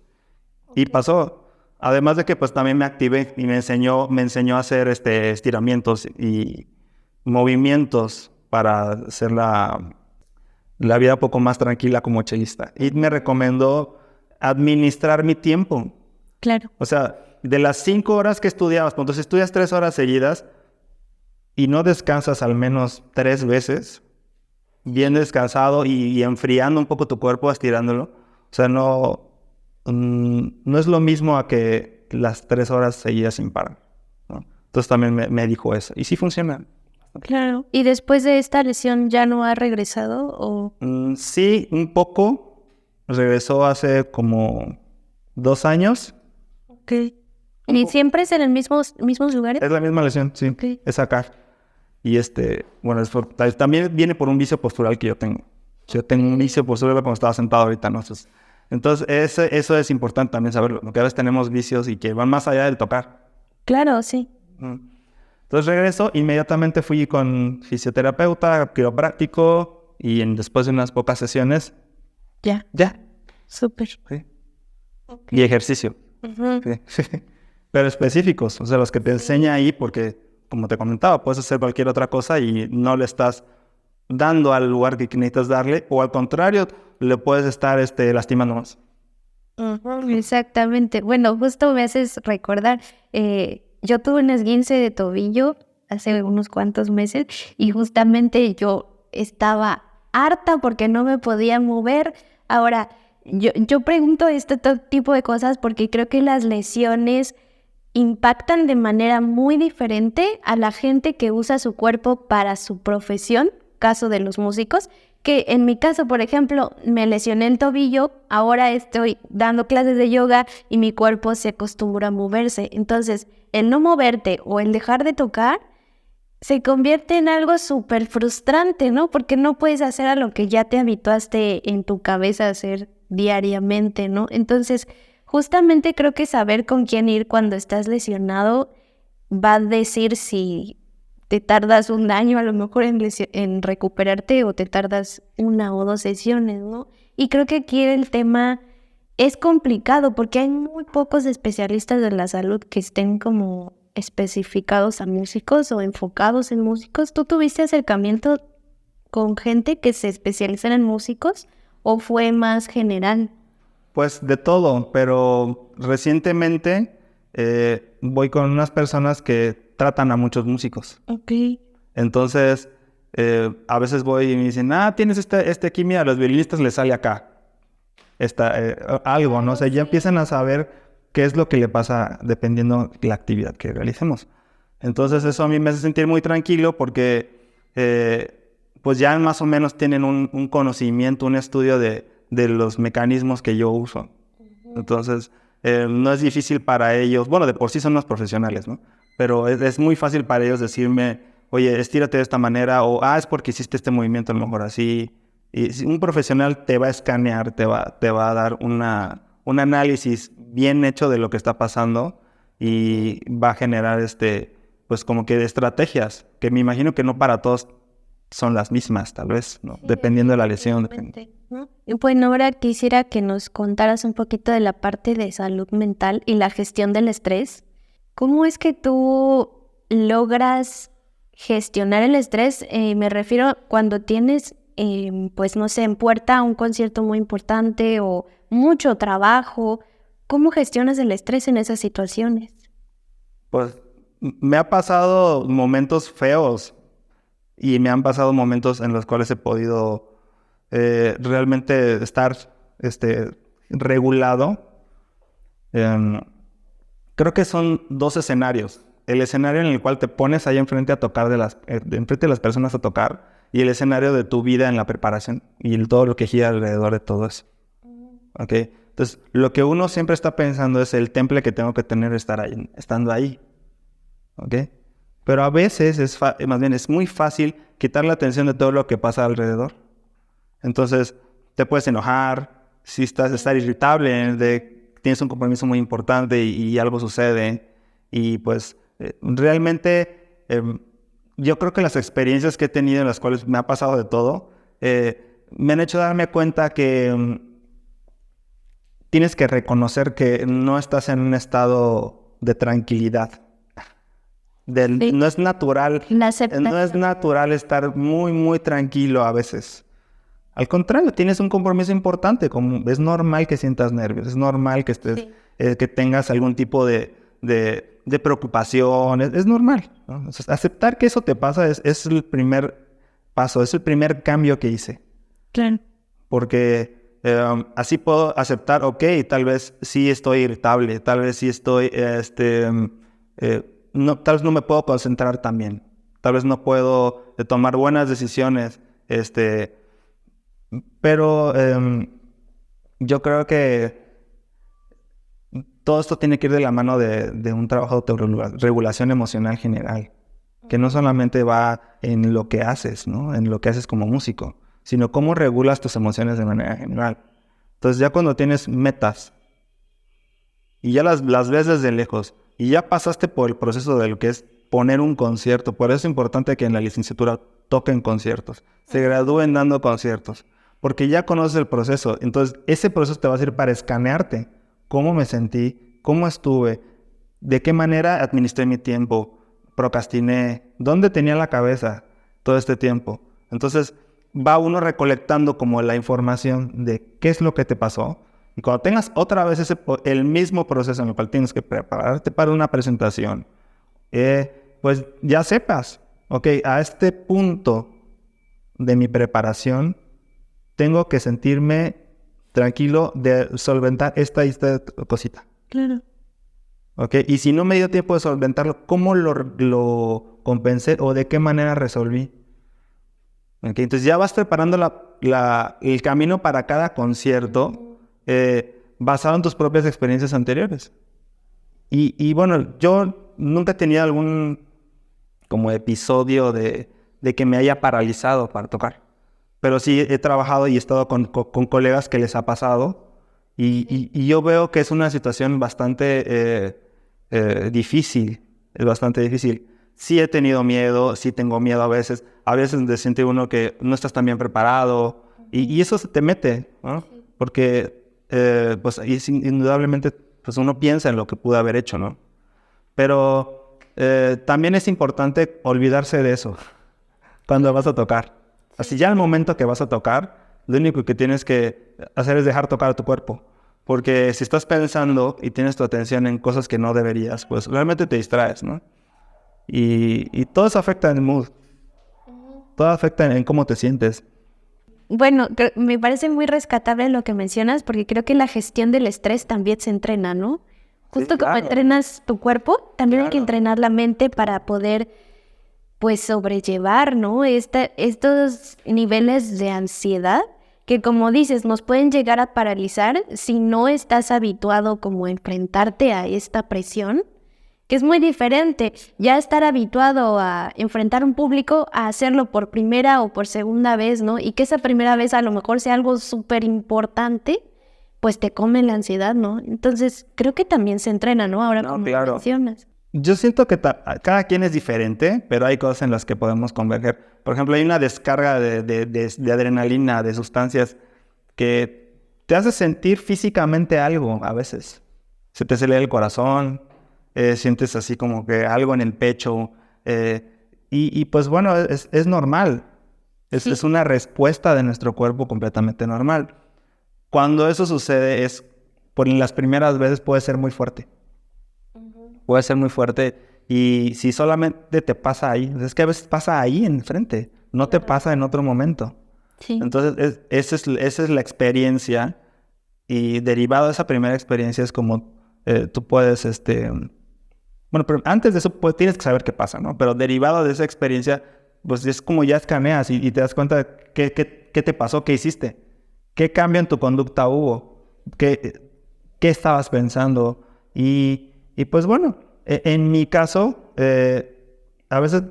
Y pasó. Además de que pues también me activé y me enseñó a hacer estiramientos y movimientos para hacer la vida un poco más tranquila como chelista. Y me recomendó administrar mi tiempo. Claro. O sea, de las 5 horas que estudiabas, pues, entonces estudias 3 horas seguidas y no descansas al menos 3 veces, bien descansado y enfriando un poco tu cuerpo, estirándolo. O sea, no es lo mismo a que las 3 horas seguidas sin parar, ¿no? Entonces también me dijo eso. Y sí funciona. Claro. ¿Y después de esta lesión ya no ha regresado o...? Sí, un poco. Regresó hace como 2 años. Ok. ¿Y siempre es en el mismos lugares? Es la misma lesión, sí. Okay. Es acá. Y bueno, también viene por un vicio postural que yo tengo. Yo tengo un vicio postural como estaba sentado ahorita, ¿no? Entonces eso es importante también saberlo, porque a veces tenemos vicios y que van más allá del tocar. Claro, sí. Entonces regreso, inmediatamente fui con fisioterapeuta, quiropráctico, y después de unas pocas sesiones, ya. Súper. Sí. Okay. Y ejercicio. Sí. Pero específicos, o sea, los que te enseña ahí, porque como te comentaba, puedes hacer cualquier otra cosa y no le estás dando al lugar que necesitas darle, o al contrario, le puedes estar lastimando más. Exactamente. Bueno, justo me haces recordar, yo tuve un esguince de tobillo hace unos cuantos meses y justamente yo estaba harta porque no me podía mover. Ahora, yo pregunto este tipo de cosas porque creo que las lesiones impactan de manera muy diferente a la gente que usa su cuerpo para su profesión, caso de los músicos, que en mi caso, por ejemplo, me lesioné el tobillo, ahora estoy dando clases de yoga y mi cuerpo se acostumbra a moverse. Entonces, el no moverte o el dejar de tocar se convierte en algo súper frustrante, ¿no? Porque no puedes hacer a lo que ya te habituaste en tu cabeza a hacer diariamente, ¿no? Entonces, justamente creo que saber con quién ir cuando estás lesionado va a decir si te tardas un año a lo mejor en recuperarte o te tardas 1 o 2 sesiones, ¿no? Y creo que aquí el tema es complicado porque hay muy pocos especialistas de la salud que estén como especificados a músicos o enfocados en músicos. ¿Tú tuviste acercamiento con gente que se especializa en músicos o fue más general? Pues de todo, pero recientemente voy con unas personas que tratan a muchos músicos. Ok. Entonces, a veces voy y me dicen, tienes aquí, mira, a los violinistas les sale acá. Algo, ¿no? O sea, ya empiezan a saber qué es lo que le pasa dependiendo de la actividad que realicemos. Entonces, eso a mí me hace sentir muy tranquilo porque pues ya más o menos tienen un conocimiento, un estudio de los mecanismos que yo uso. Entonces, no es difícil para ellos, bueno, de por sí son los profesionales, ¿no? Pero es muy fácil para ellos decirme, oye, estírate de esta manera, o es porque hiciste este movimiento a lo mejor así. Y si un profesional te va a escanear, te va a dar un análisis bien hecho de lo que está pasando y va a generar pues como que estrategias, que me imagino que no para todos son las mismas, tal vez, ¿no? Sí, dependiendo de la lesión. Bueno, ahora quisiera que nos contaras un poquito de la parte de salud mental y la gestión del estrés. ¿Cómo es que tú logras gestionar el estrés? Me refiero cuando tienes, pues no sé, en puerta un concierto muy importante o mucho trabajo. ¿Cómo gestionas el estrés en esas situaciones? Pues me ha pasado momentos feos y me han pasado momentos en los cuales he podido realmente estar regulado. Creo que son 2 escenarios. El escenario en el cual te pones ahí enfrente a tocar enfrente de las personas a tocar y el escenario de tu vida en la preparación y todo lo que gira alrededor de todo eso. ¿Ok? Entonces, lo que uno siempre está pensando es el temple que tengo que tener estando ahí. ¿Ok? Pero a veces más bien es muy fácil quitar la atención de todo lo que pasa alrededor. Entonces, te puedes enojar, si estar irritable, tienes un compromiso muy importante y algo sucede. Y pues, realmente, yo creo que las experiencias que he tenido en las cuales me ha pasado de todo, me han hecho darme cuenta que tienes que reconocer que no estás en un estado de tranquilidad. Sí. No es natural, La no es aceptación. natural estar muy, muy tranquilo a veces. Al contrario, tienes un compromiso importante. Es normal que sientas nervios, es normal que Sí. que tengas algún tipo de preocupación, es normal, ¿no? Entonces, aceptar que eso te pasa es el primer paso, es el primer cambio que hice. Claro. Porque así puedo aceptar, ok, tal vez sí estoy irritable, tal vez sí estoy, tal vez no me puedo concentrar tan bien, tal vez no puedo tomar buenas decisiones, pero yo creo que todo esto tiene que ir de la mano de un trabajo de autorregulación emocional general, que no solamente va en lo que haces, ¿no? En lo que haces como músico, sino cómo regulas tus emociones de manera general. Entonces ya cuando tienes metas y ya las ves desde lejos y ya pasaste por el proceso de lo que es poner un concierto, por eso es importante que en la licenciatura toquen conciertos, se gradúen dando conciertos, porque ya conoces el proceso. Entonces ese proceso te va a servir para escanearte cómo me sentí, cómo estuve, de qué manera administré mi tiempo, procrastiné, dónde tenía la cabeza todo este tiempo. Entonces va uno recolectando como la información de qué es lo que te pasó. Y cuando tengas otra vez el mismo proceso en el cual tienes que prepararte para una presentación, pues ya sepas, ok, a este punto de mi preparación tengo que sentirme tranquilo de solventar esta cosita. Claro. ¿Ok? Y si no me dio tiempo de solventarlo, ¿cómo lo compensé o de qué manera resolví? ¿Ok? Entonces ya vas preparando el camino para cada concierto basado en tus propias experiencias anteriores. Y bueno, yo nunca he tenido algún como episodio de que me haya paralizado para tocar. Pero sí he trabajado y he estado con colegas que les ha pasado. Y yo veo que es una situación bastante difícil. Es bastante difícil. Sí he tenido miedo, sí tengo miedo a veces. A veces de sentir uno que no estás tan bien preparado. Y eso se te mete, ¿no? Sí. Porque pues indudablemente pues uno piensa en lo que pudo haber hecho, ¿no? Pero también es importante olvidarse de eso cuando vas a tocar. Así ya al momento que vas a tocar, lo único que tienes que hacer es dejar tocar a tu cuerpo. Porque si estás pensando y tienes tu atención en cosas que no deberías, pues realmente te distraes, ¿no? Y todo eso afecta en el mood. Todo afecta en cómo te sientes. Bueno, me parece muy rescatable lo que mencionas porque creo que la gestión del estrés también se entrena, ¿no? Justo Sí, como claro. entrenas tu cuerpo, también hay que Claro. entrenar la mente para poder, pues, sobrellevar, ¿no? Estos niveles de ansiedad que, como dices, nos pueden llegar a paralizar si no estás habituado como a enfrentarte a esta presión, que es muy diferente ya estar habituado a enfrentar un público a hacerlo por primera o por segunda vez, ¿no? Y que esa primera vez a lo mejor sea algo súper importante, pues te come la ansiedad, ¿no? Entonces, creo que también se entrena, ¿no? Ahora No, como claro. mencionas. Yo siento que cada quien es diferente, pero hay cosas en las que podemos converger. Por ejemplo, hay una descarga de adrenalina, de sustancias que te hace sentir físicamente algo a veces. Se te acelera el corazón, sientes así como que algo en el pecho. Y pues bueno, es normal. Sí. Es una respuesta de nuestro cuerpo completamente normal. Cuando eso sucede por las primeras veces puede ser muy fuerte. Puede ser muy fuerte y si solamente te pasa ahí, es que a veces pasa ahí enfrente, no te pasa en otro momento. Sí. Entonces esa es la experiencia y derivado de esa primera experiencia es como tú puedes, bueno, pero antes de eso tienes que saber qué pasa, ¿no? Pero derivado de esa experiencia pues es como ya escaneas y te das cuenta de qué te pasó, qué hiciste, qué cambio en tu conducta hubo, qué estabas pensando. Y pues bueno, en mi caso, a veces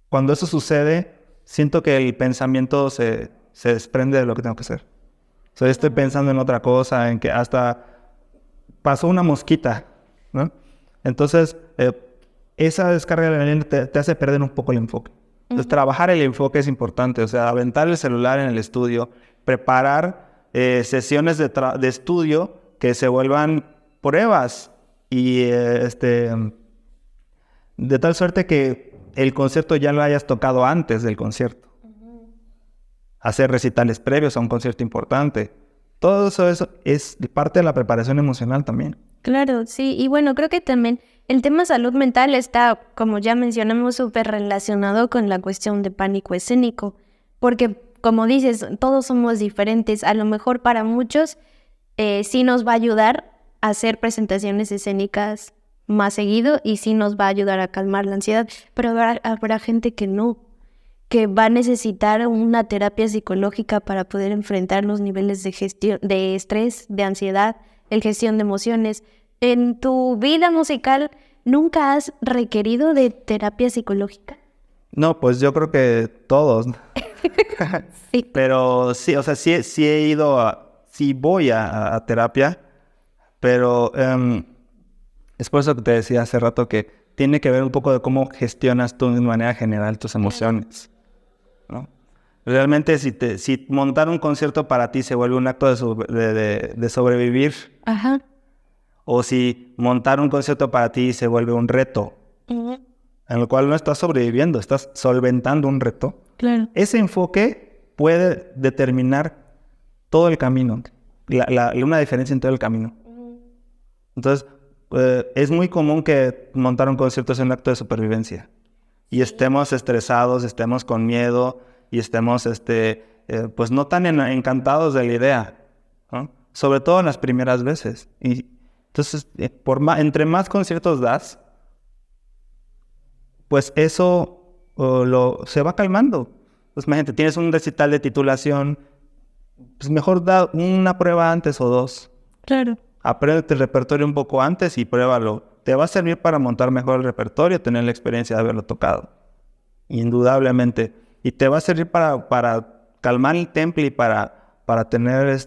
cuando eso sucede, siento que el pensamiento se desprende de lo que tengo que hacer. O sea, estoy pensando en otra cosa, en que hasta pasó una mosquita, ¿no? Entonces, esa descarga de la te hace perder un poco el enfoque. Entonces, trabajar el enfoque es importante. O sea, aventar el celular en el estudio, preparar sesiones de estudio que se vuelvan pruebas y de tal suerte que el concierto ya lo hayas tocado antes del concierto. Hacer recitales previos a un concierto importante. Todo eso es parte de la preparación emocional también. Claro, sí. Y bueno, creo que también el tema salud mental está, como ya mencionamos, súper relacionado con la cuestión de pánico escénico. Porque, como dices, todos somos diferentes. A lo mejor para muchos sí nos va a ayudar a hacer presentaciones escénicas más seguido y sí nos va a ayudar a calmar la ansiedad. Pero habrá gente que no, que va a necesitar una terapia psicológica para poder enfrentar los niveles de gestión, de estrés, de ansiedad, el gestión de emociones. ¿En tu vida musical nunca has requerido de terapia psicológica? No, pues yo creo que todos. Sí. Pero sí, o sea, sí he ido sí voy a terapia, pero es por eso que te decía hace rato que tiene que ver un poco de cómo gestionas tú de manera general tus emociones, ¿no? Realmente si montar un concierto para ti se vuelve un acto de sobrevivir, Ajá. o si montar un concierto para ti se vuelve un reto, en el cual no estás sobreviviendo, estás solventando un reto. Claro. Ese enfoque puede determinar todo el camino, una diferencia en todo el camino. Entonces, es muy común que montar un concierto sea un acto de supervivencia. Y estemos estresados, estemos con miedo y estemos, pues no tan encantados de la idea, ¿no? Sobre todo en las primeras veces. Y entonces, entre más conciertos das, pues eso se va calmando. Pues imagínate, tienes un recital de titulación, pues mejor da una prueba antes o dos. Claro. Apréndete el repertorio un poco antes y pruébalo. Te va a servir para montar mejor el repertorio, tener la experiencia de haberlo tocado. Indudablemente. Y te va a servir para calmar el temple y para tener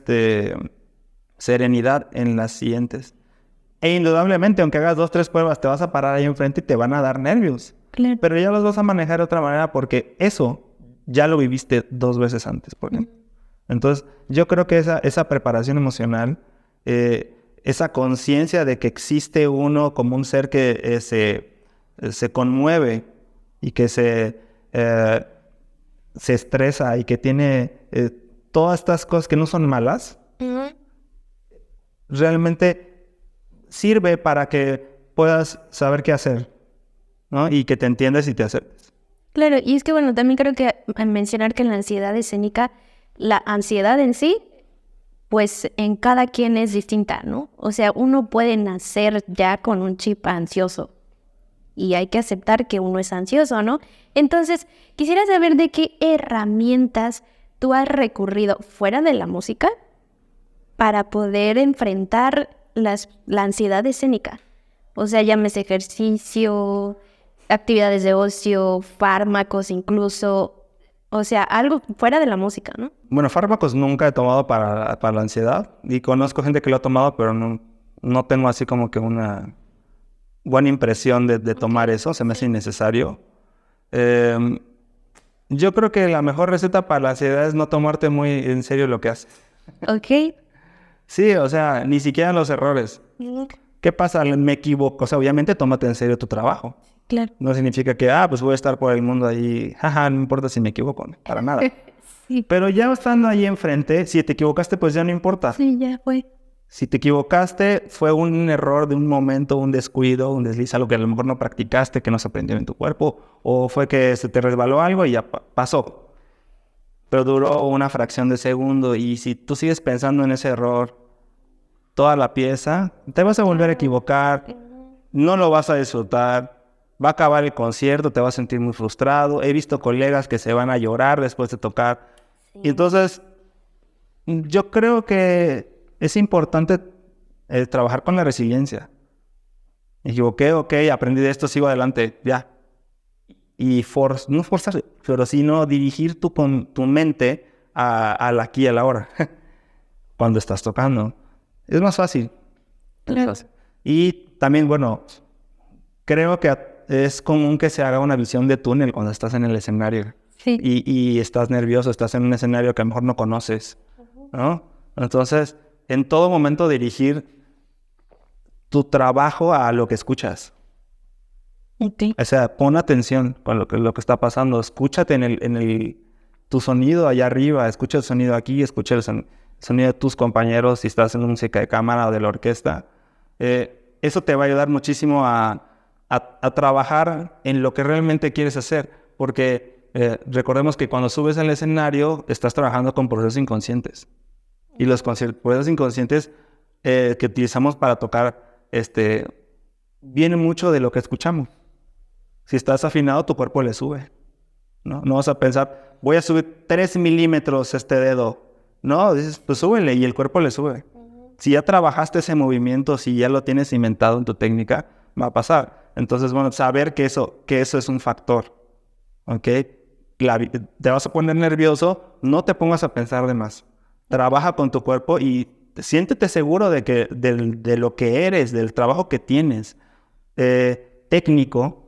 serenidad en las siguientes. E indudablemente, aunque hagas 2, 3 pruebas, te vas a parar ahí enfrente y te van a dar nervios. Claro. Pero ya los vas a manejar de otra manera porque eso ya lo viviste 2 veces antes, por ejemplo. Entonces, yo creo que esa preparación emocional, esa conciencia de que existe uno como un ser que se conmueve y que se estresa y que tiene todas estas cosas que no son malas, realmente sirve para que puedas saber qué hacer, ¿no? Y que te entiendas y te aceptes. Claro, y es que bueno, también creo que mencionar que en la ansiedad escénica, la ansiedad en sí, pues en cada quien es distinta, ¿no? O sea, uno puede nacer ya con un chip ansioso y hay que aceptar que uno es ansioso, ¿no? Entonces, quisiera saber de qué herramientas tú has recurrido fuera de la música para poder enfrentar la ansiedad escénica. O sea, llámese ejercicio, actividades de ocio, fármacos incluso. O sea, algo fuera de la música, ¿no? Bueno, fármacos nunca he tomado para la ansiedad. Y conozco gente que lo ha tomado, pero no tengo así como que una buena impresión de tomar eso. Se me hace innecesario. Yo creo que la mejor receta para la ansiedad es no tomarte muy en serio lo que haces. Ok. Sí, o sea, ni siquiera los errores. ¿Qué pasa? Me equivoco. O sea, obviamente tómate en serio tu trabajo. Claro. No significa que, pues voy a estar por el mundo ahí, jaja, no importa si me equivoco, no, para nada. Sí. Pero ya estando ahí enfrente, si te equivocaste, pues ya no importa. Sí, ya fue. Si te equivocaste, fue un error de un momento, un descuido, un desliz, algo que a lo mejor no practicaste, que no se aprendió en tu cuerpo, o fue que se te resbaló algo y ya pasó. Pero duró una fracción de segundo, y si tú sigues pensando en ese error toda la pieza, te vas a volver a equivocar, no lo vas a disfrutar, va a acabar el concierto, te vas a sentir muy frustrado. He visto colegas que se van a llorar después de tocar. Sí. Y entonces, yo creo que es importante trabajar con la resiliencia. Me equivoqué, ok, aprendí de esto, sigo adelante, ya. Y no forzar, pero sino dirigir tu mente al aquí y a la hora. Cuando estás tocando. Es más fácil. Claro. Y también, bueno, creo que es común que se haga una visión de túnel cuando estás en el escenario. Sí. Y estás nervioso, estás en un escenario que a lo mejor no conoces, ¿no? Entonces, en todo momento dirigir tu trabajo a lo que escuchas. Okay. O sea, pon atención con lo que está pasando. Escúchate tu sonido allá arriba, escucha el sonido aquí, escucha el sonido de tus compañeros si estás en música de cámara o de la orquesta. Eso te va a ayudar muchísimo a trabajar en lo que realmente quieres hacer, porque recordemos que cuando subes al escenario estás trabajando con procesos inconscientes, y los procesos inconscientes que utilizamos para tocar vienen mucho de lo que escuchamos. Si estás afinado, tu cuerpo le sube, ¿no? No vas a pensar, voy a subir 3 milímetros este dedo. No, dices, pues súbele, y el cuerpo le sube. Si ya trabajaste ese movimiento, si ya lo tienes inventado en tu técnica, va a pasar. Entonces, bueno, saber que eso es un factor, ¿ok? Te vas a poner nervioso, no te pongas a pensar de más. Trabaja con tu cuerpo y siéntete seguro de lo que eres, del trabajo que tienes, técnico,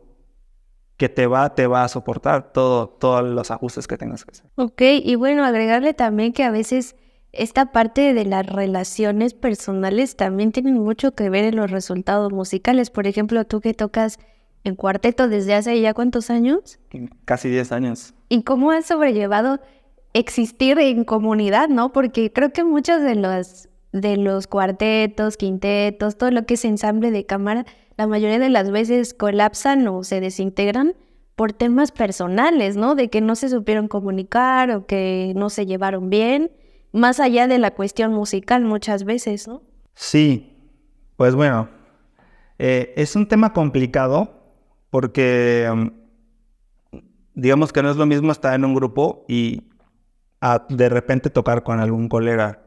que te va a soportar todos los ajustes que tengas que hacer. Ok, y bueno, agregarle también que a veces esta parte de las relaciones personales también tienen mucho que ver en los resultados musicales. Por ejemplo, tú que tocas en cuarteto desde hace ya ¿cuántos años? Casi 10 años. ¿Y cómo has sobrellevado existir en comunidad, no? Porque creo que muchos de los cuartetos, quintetos, todo lo que es ensamble de cámara, la mayoría de las veces colapsan o se desintegran por temas personales, ¿no? De que no se supieron comunicar o que no se llevaron bien, más allá de la cuestión musical muchas veces, ¿no? Sí, pues bueno, es un tema complicado porque digamos que no es lo mismo estar en un grupo y de repente tocar con algún colega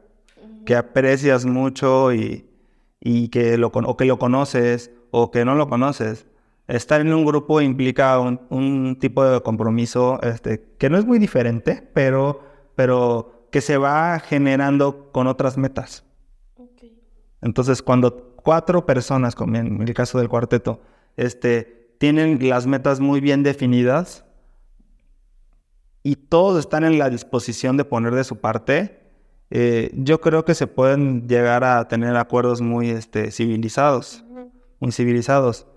que aprecias mucho y que lo conoces o que no lo conoces. Estar en un grupo implica un tipo de compromiso que no es muy diferente, pero que se va generando con otras metas. Okay. Entonces, cuando 4 personas, como en el caso del cuarteto, tienen las metas muy bien definidas y todos están en la disposición de poner de su parte, yo creo que se pueden llegar a tener acuerdos muy civilizados, muy civilizados.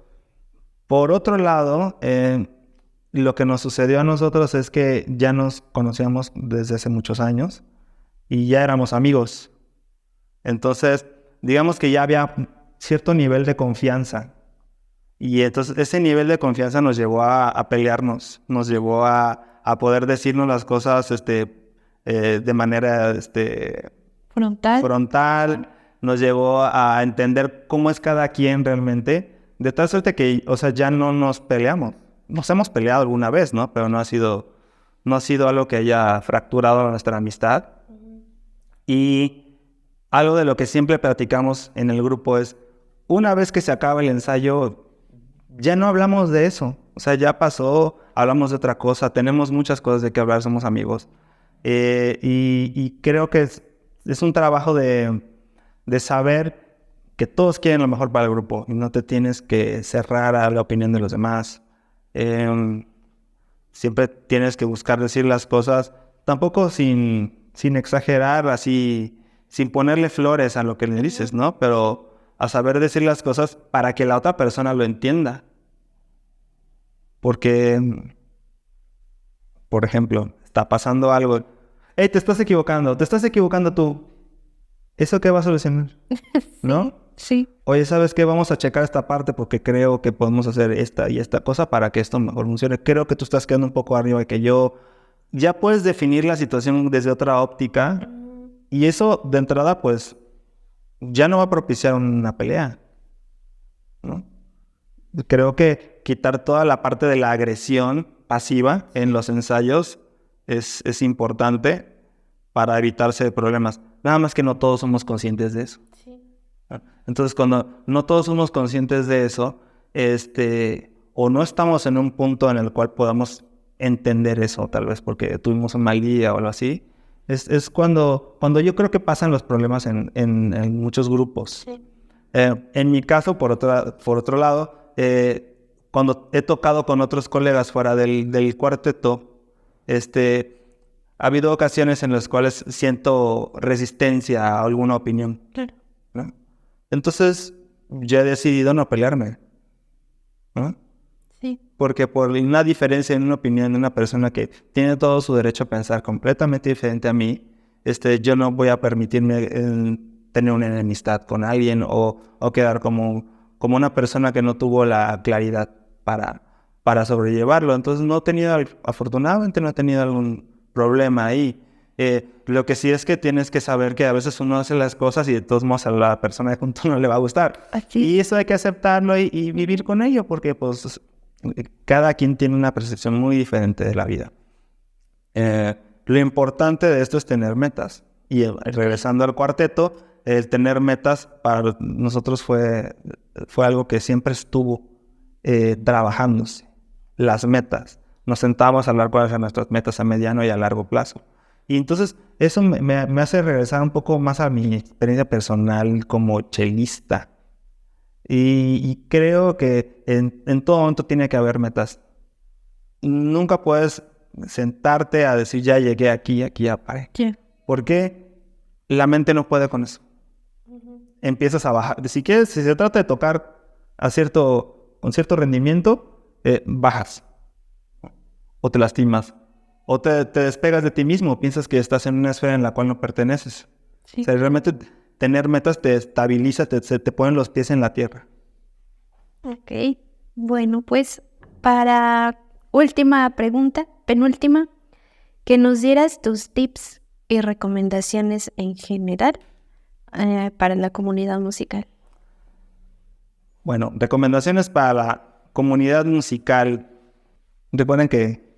Por otro lado, lo que nos sucedió a nosotros es que ya nos conocíamos desde hace muchos años y ya éramos amigos. Entonces, digamos que ya había cierto nivel de confianza. Y entonces ese nivel de confianza nos llevó a pelearnos, nos llevó a poder decirnos las cosas de manera frontal, nos llevó a entender cómo es cada quien realmente, de tal suerte que, o sea, ya no nos peleamos. Nos hemos peleado alguna vez, ¿no? Pero no ha sido algo que haya fracturado nuestra amistad. Y algo de lo que siempre platicamos en el grupo es, una vez que se acaba el ensayo, ya no hablamos de eso. O sea, ya pasó, hablamos de otra cosa, tenemos muchas cosas de que hablar, somos amigos. Y creo que es un trabajo de saber que todos quieren lo mejor para el grupo y no te tienes que cerrar a la opinión de los demás. Siempre tienes que buscar decir las cosas, tampoco sin exagerar, así, sin ponerle flores a lo que le dices, ¿no? Pero a saber decir las cosas para que la otra persona lo entienda. Porque, por ejemplo, está pasando algo. ¡Hey, te estás equivocando tú! ¿Eso qué va a solucionar? ¿No? Sí. Oye, ¿sabes qué? Vamos a checar esta parte porque creo que podemos hacer esta y esta cosa para que esto mejor funcione. Creo que tú estás quedando un poco arriba de que yo. Ya puedes definir la situación desde otra óptica y eso, de entrada, pues, ya no va a propiciar una pelea, ¿no? Creo que quitar toda la parte de la agresión pasiva en los ensayos es importante para evitarse problemas. Nada más que no todos somos conscientes de eso. Sí. Entonces, cuando no todos somos conscientes de eso, o no estamos en un punto en el cual podamos entender eso, tal vez porque tuvimos un mal día o algo así, es cuando yo creo que pasan los problemas en muchos grupos. Sí. En mi caso, por otro lado, cuando he tocado con otros colegas fuera del cuarteto, ha habido ocasiones en las cuales siento resistencia a alguna opinión, Claro. ¿no? Entonces, yo he decidido no pelearme, ¿no? Sí. Porque por una diferencia en una opinión de una persona que tiene todo su derecho a pensar completamente diferente a mí, yo no voy a permitirme tener una enemistad con alguien o quedar como una persona que no tuvo la claridad para sobrellevarlo. Entonces, afortunadamente no he tenido algún problema ahí. Lo que sí es que tienes que saber que a veces uno hace las cosas y de todos modos a la persona de junto no le va a gustar. Así. Y eso hay que aceptarlo y vivir con ello, porque pues cada quien tiene una percepción muy diferente de la vida. Lo importante de esto es tener metas. Y regresando al cuarteto, el tener metas para nosotros fue algo que siempre estuvo trabajándose. Las metas. Nos sentábamos a hablar cuáles eran nuestras metas a mediano y a largo plazo. Y entonces eso me hace regresar un poco más a mi experiencia personal como chelista. Y creo que en todo momento tiene que haber metas. Nunca puedes sentarte a decir, ya llegué aquí ya paré. Yeah. Porque la mente no puede con eso. Empiezas a bajar. Si se trata de tocar con cierto rendimiento, bajas. O te lastimas. O te despegas de ti mismo. Piensas que estás en una esfera en la cual no perteneces. Sí. O sea, realmente tener metas te estabiliza, te ponen los pies en la tierra. Ok. Bueno, pues para última pregunta, penúltima, que nos dieras tus tips y recomendaciones en general para la comunidad musical. Bueno, recomendaciones para la comunidad musical. Recuerden que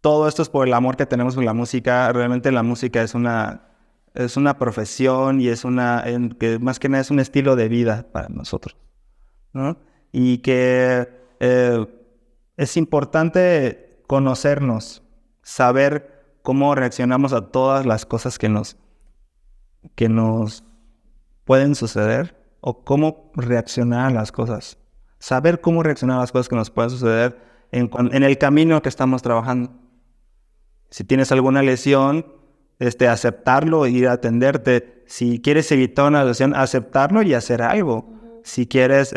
todo esto es por el amor que tenemos por la música. Realmente la música es una profesión y que más que nada es un estilo de vida para nosotros, ¿no? Y que es importante conocernos, saber cómo reaccionamos a todas las cosas que nos pueden suceder o cómo reaccionar a las cosas. Saber cómo reaccionar a las cosas que nos pueden suceder en el camino que estamos trabajando. Si tienes alguna lesión, aceptarlo e ir a atenderte. Si quieres evitar una lesión, aceptarlo y hacer algo. Si quieres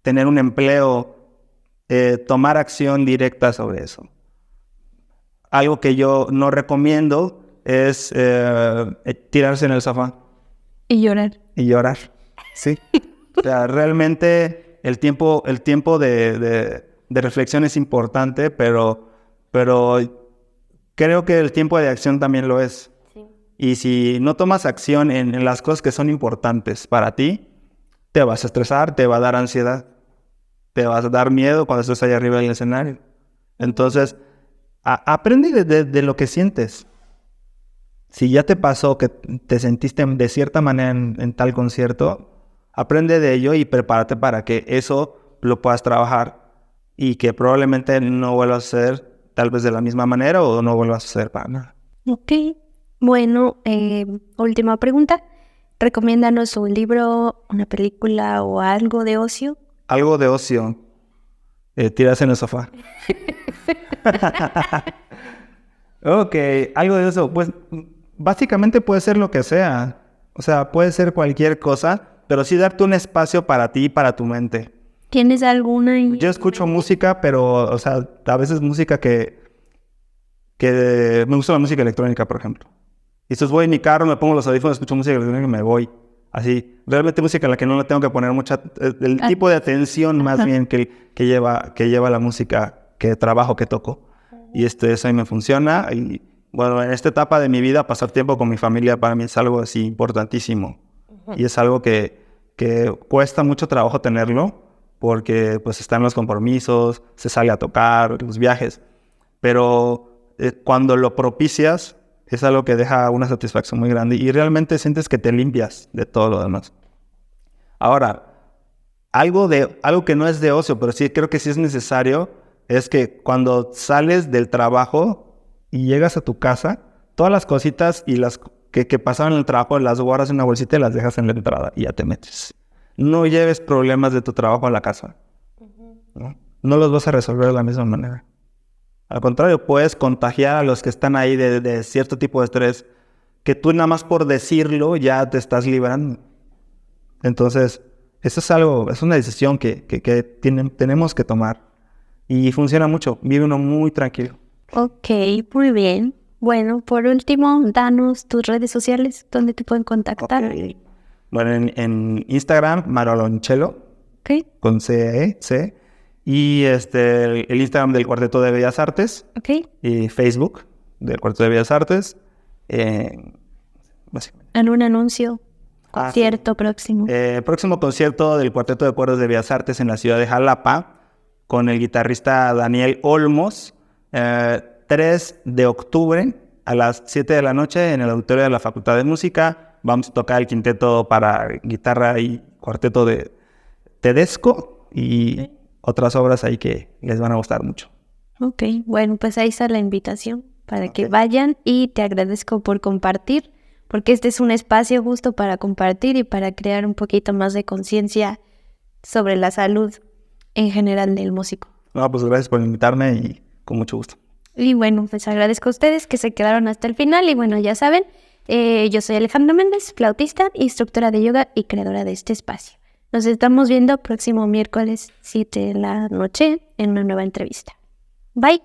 tener un empleo, tomar acción directa sobre eso. Algo que yo no recomiendo es tirarse en el sofá. Y llorar. Y llorar, sí. O sea, realmente el tiempo de reflexión es importante, pero creo que el tiempo de acción también lo es. Sí. Y si no tomas acción en las cosas que son importantes para ti, te vas a estresar, te va a dar ansiedad, te vas a dar miedo cuando estés allá arriba del escenario. Entonces, aprende de lo que sientes. Si ya te pasó que te sentiste de cierta manera en tal concierto, aprende de ello y prepárate para que eso lo puedas trabajar y que probablemente no vuelva a suceder tal vez de la misma manera o no vuelva a suceder para nada. Ok. Bueno, última pregunta. Recomiéndanos un libro, una película o algo de ocio. Algo de ocio. Tirarse en el sofá. Ok, algo de eso. Pues básicamente puede ser lo que sea. O sea, puede ser cualquier cosa, pero sí darte un espacio para ti y para tu mente. ¿Tienes alguna? Yo escucho música, pero, o sea, a veces música que me gusta la música electrónica, por ejemplo. Y entonces voy en mi carro, me pongo los audífonos, escucho música electrónica y me voy. Así, realmente música en la que no le tengo que poner el tipo de atención más bien que lleva la música que trabajo, que toco. Y eso ahí me funciona. Y bueno, en esta etapa de mi vida, pasar tiempo con mi familia para mí es algo así importantísimo. Y es algo que que cuesta mucho trabajo tenerlo porque pues están los compromisos, se sale a tocar, los viajes, pero cuando lo propicias es algo que deja una satisfacción muy grande y realmente sientes que te limpias de todo lo demás. Ahora, algo que no es de ocio, pero sí creo que sí es necesario, es que cuando sales del trabajo y llegas a tu casa, todas las cositas y las que pasaban en el trabajo las guardas en una bolsita y las dejas en la entrada y ya te metes. No lleves problemas de tu trabajo a la casa. No los vas a resolver de la misma manera. Al contrario, puedes contagiar a los que están ahí de cierto tipo de estrés que tú nada más por decirlo ya te estás librando. Entonces, eso es una decisión que tenemos que tomar. Y funciona mucho. Vive uno muy tranquilo. Ok, muy bien. Bueno, por último, danos tus redes sociales, donde te pueden contactar. Okay. Bueno, en Instagram, Manolonchelo, Ok. con C. Y el Instagram del Cuarteto de Bellas Artes. Ok. Y Facebook del Cuarteto de Bellas Artes. Básicamente. ¿Algún anuncio? Concierto sí. Próximo. Próximo concierto del Cuarteto de Cuerdas de Bellas Artes en la ciudad de Jalapa, con el guitarrista Daniel Olmos, 3 de octubre a las 7 de la noche en el auditorio de la Facultad de Música. Vamos a tocar el quinteto para guitarra y cuarteto de Tedesco y otras obras ahí que les van a gustar mucho. Ok, bueno, pues ahí está la invitación para que vayan y te agradezco por compartir, porque este es un espacio justo para compartir y para crear un poquito más de conciencia sobre la salud en general del músico. No, pues gracias por invitarme y con mucho gusto. Y bueno, pues agradezco a ustedes que se quedaron hasta el final y bueno, ya saben, yo soy Alejandra Méndez, flautista, instructora de yoga y creadora de este espacio. Nos estamos viendo próximo miércoles 7 de la noche en una nueva entrevista. Bye.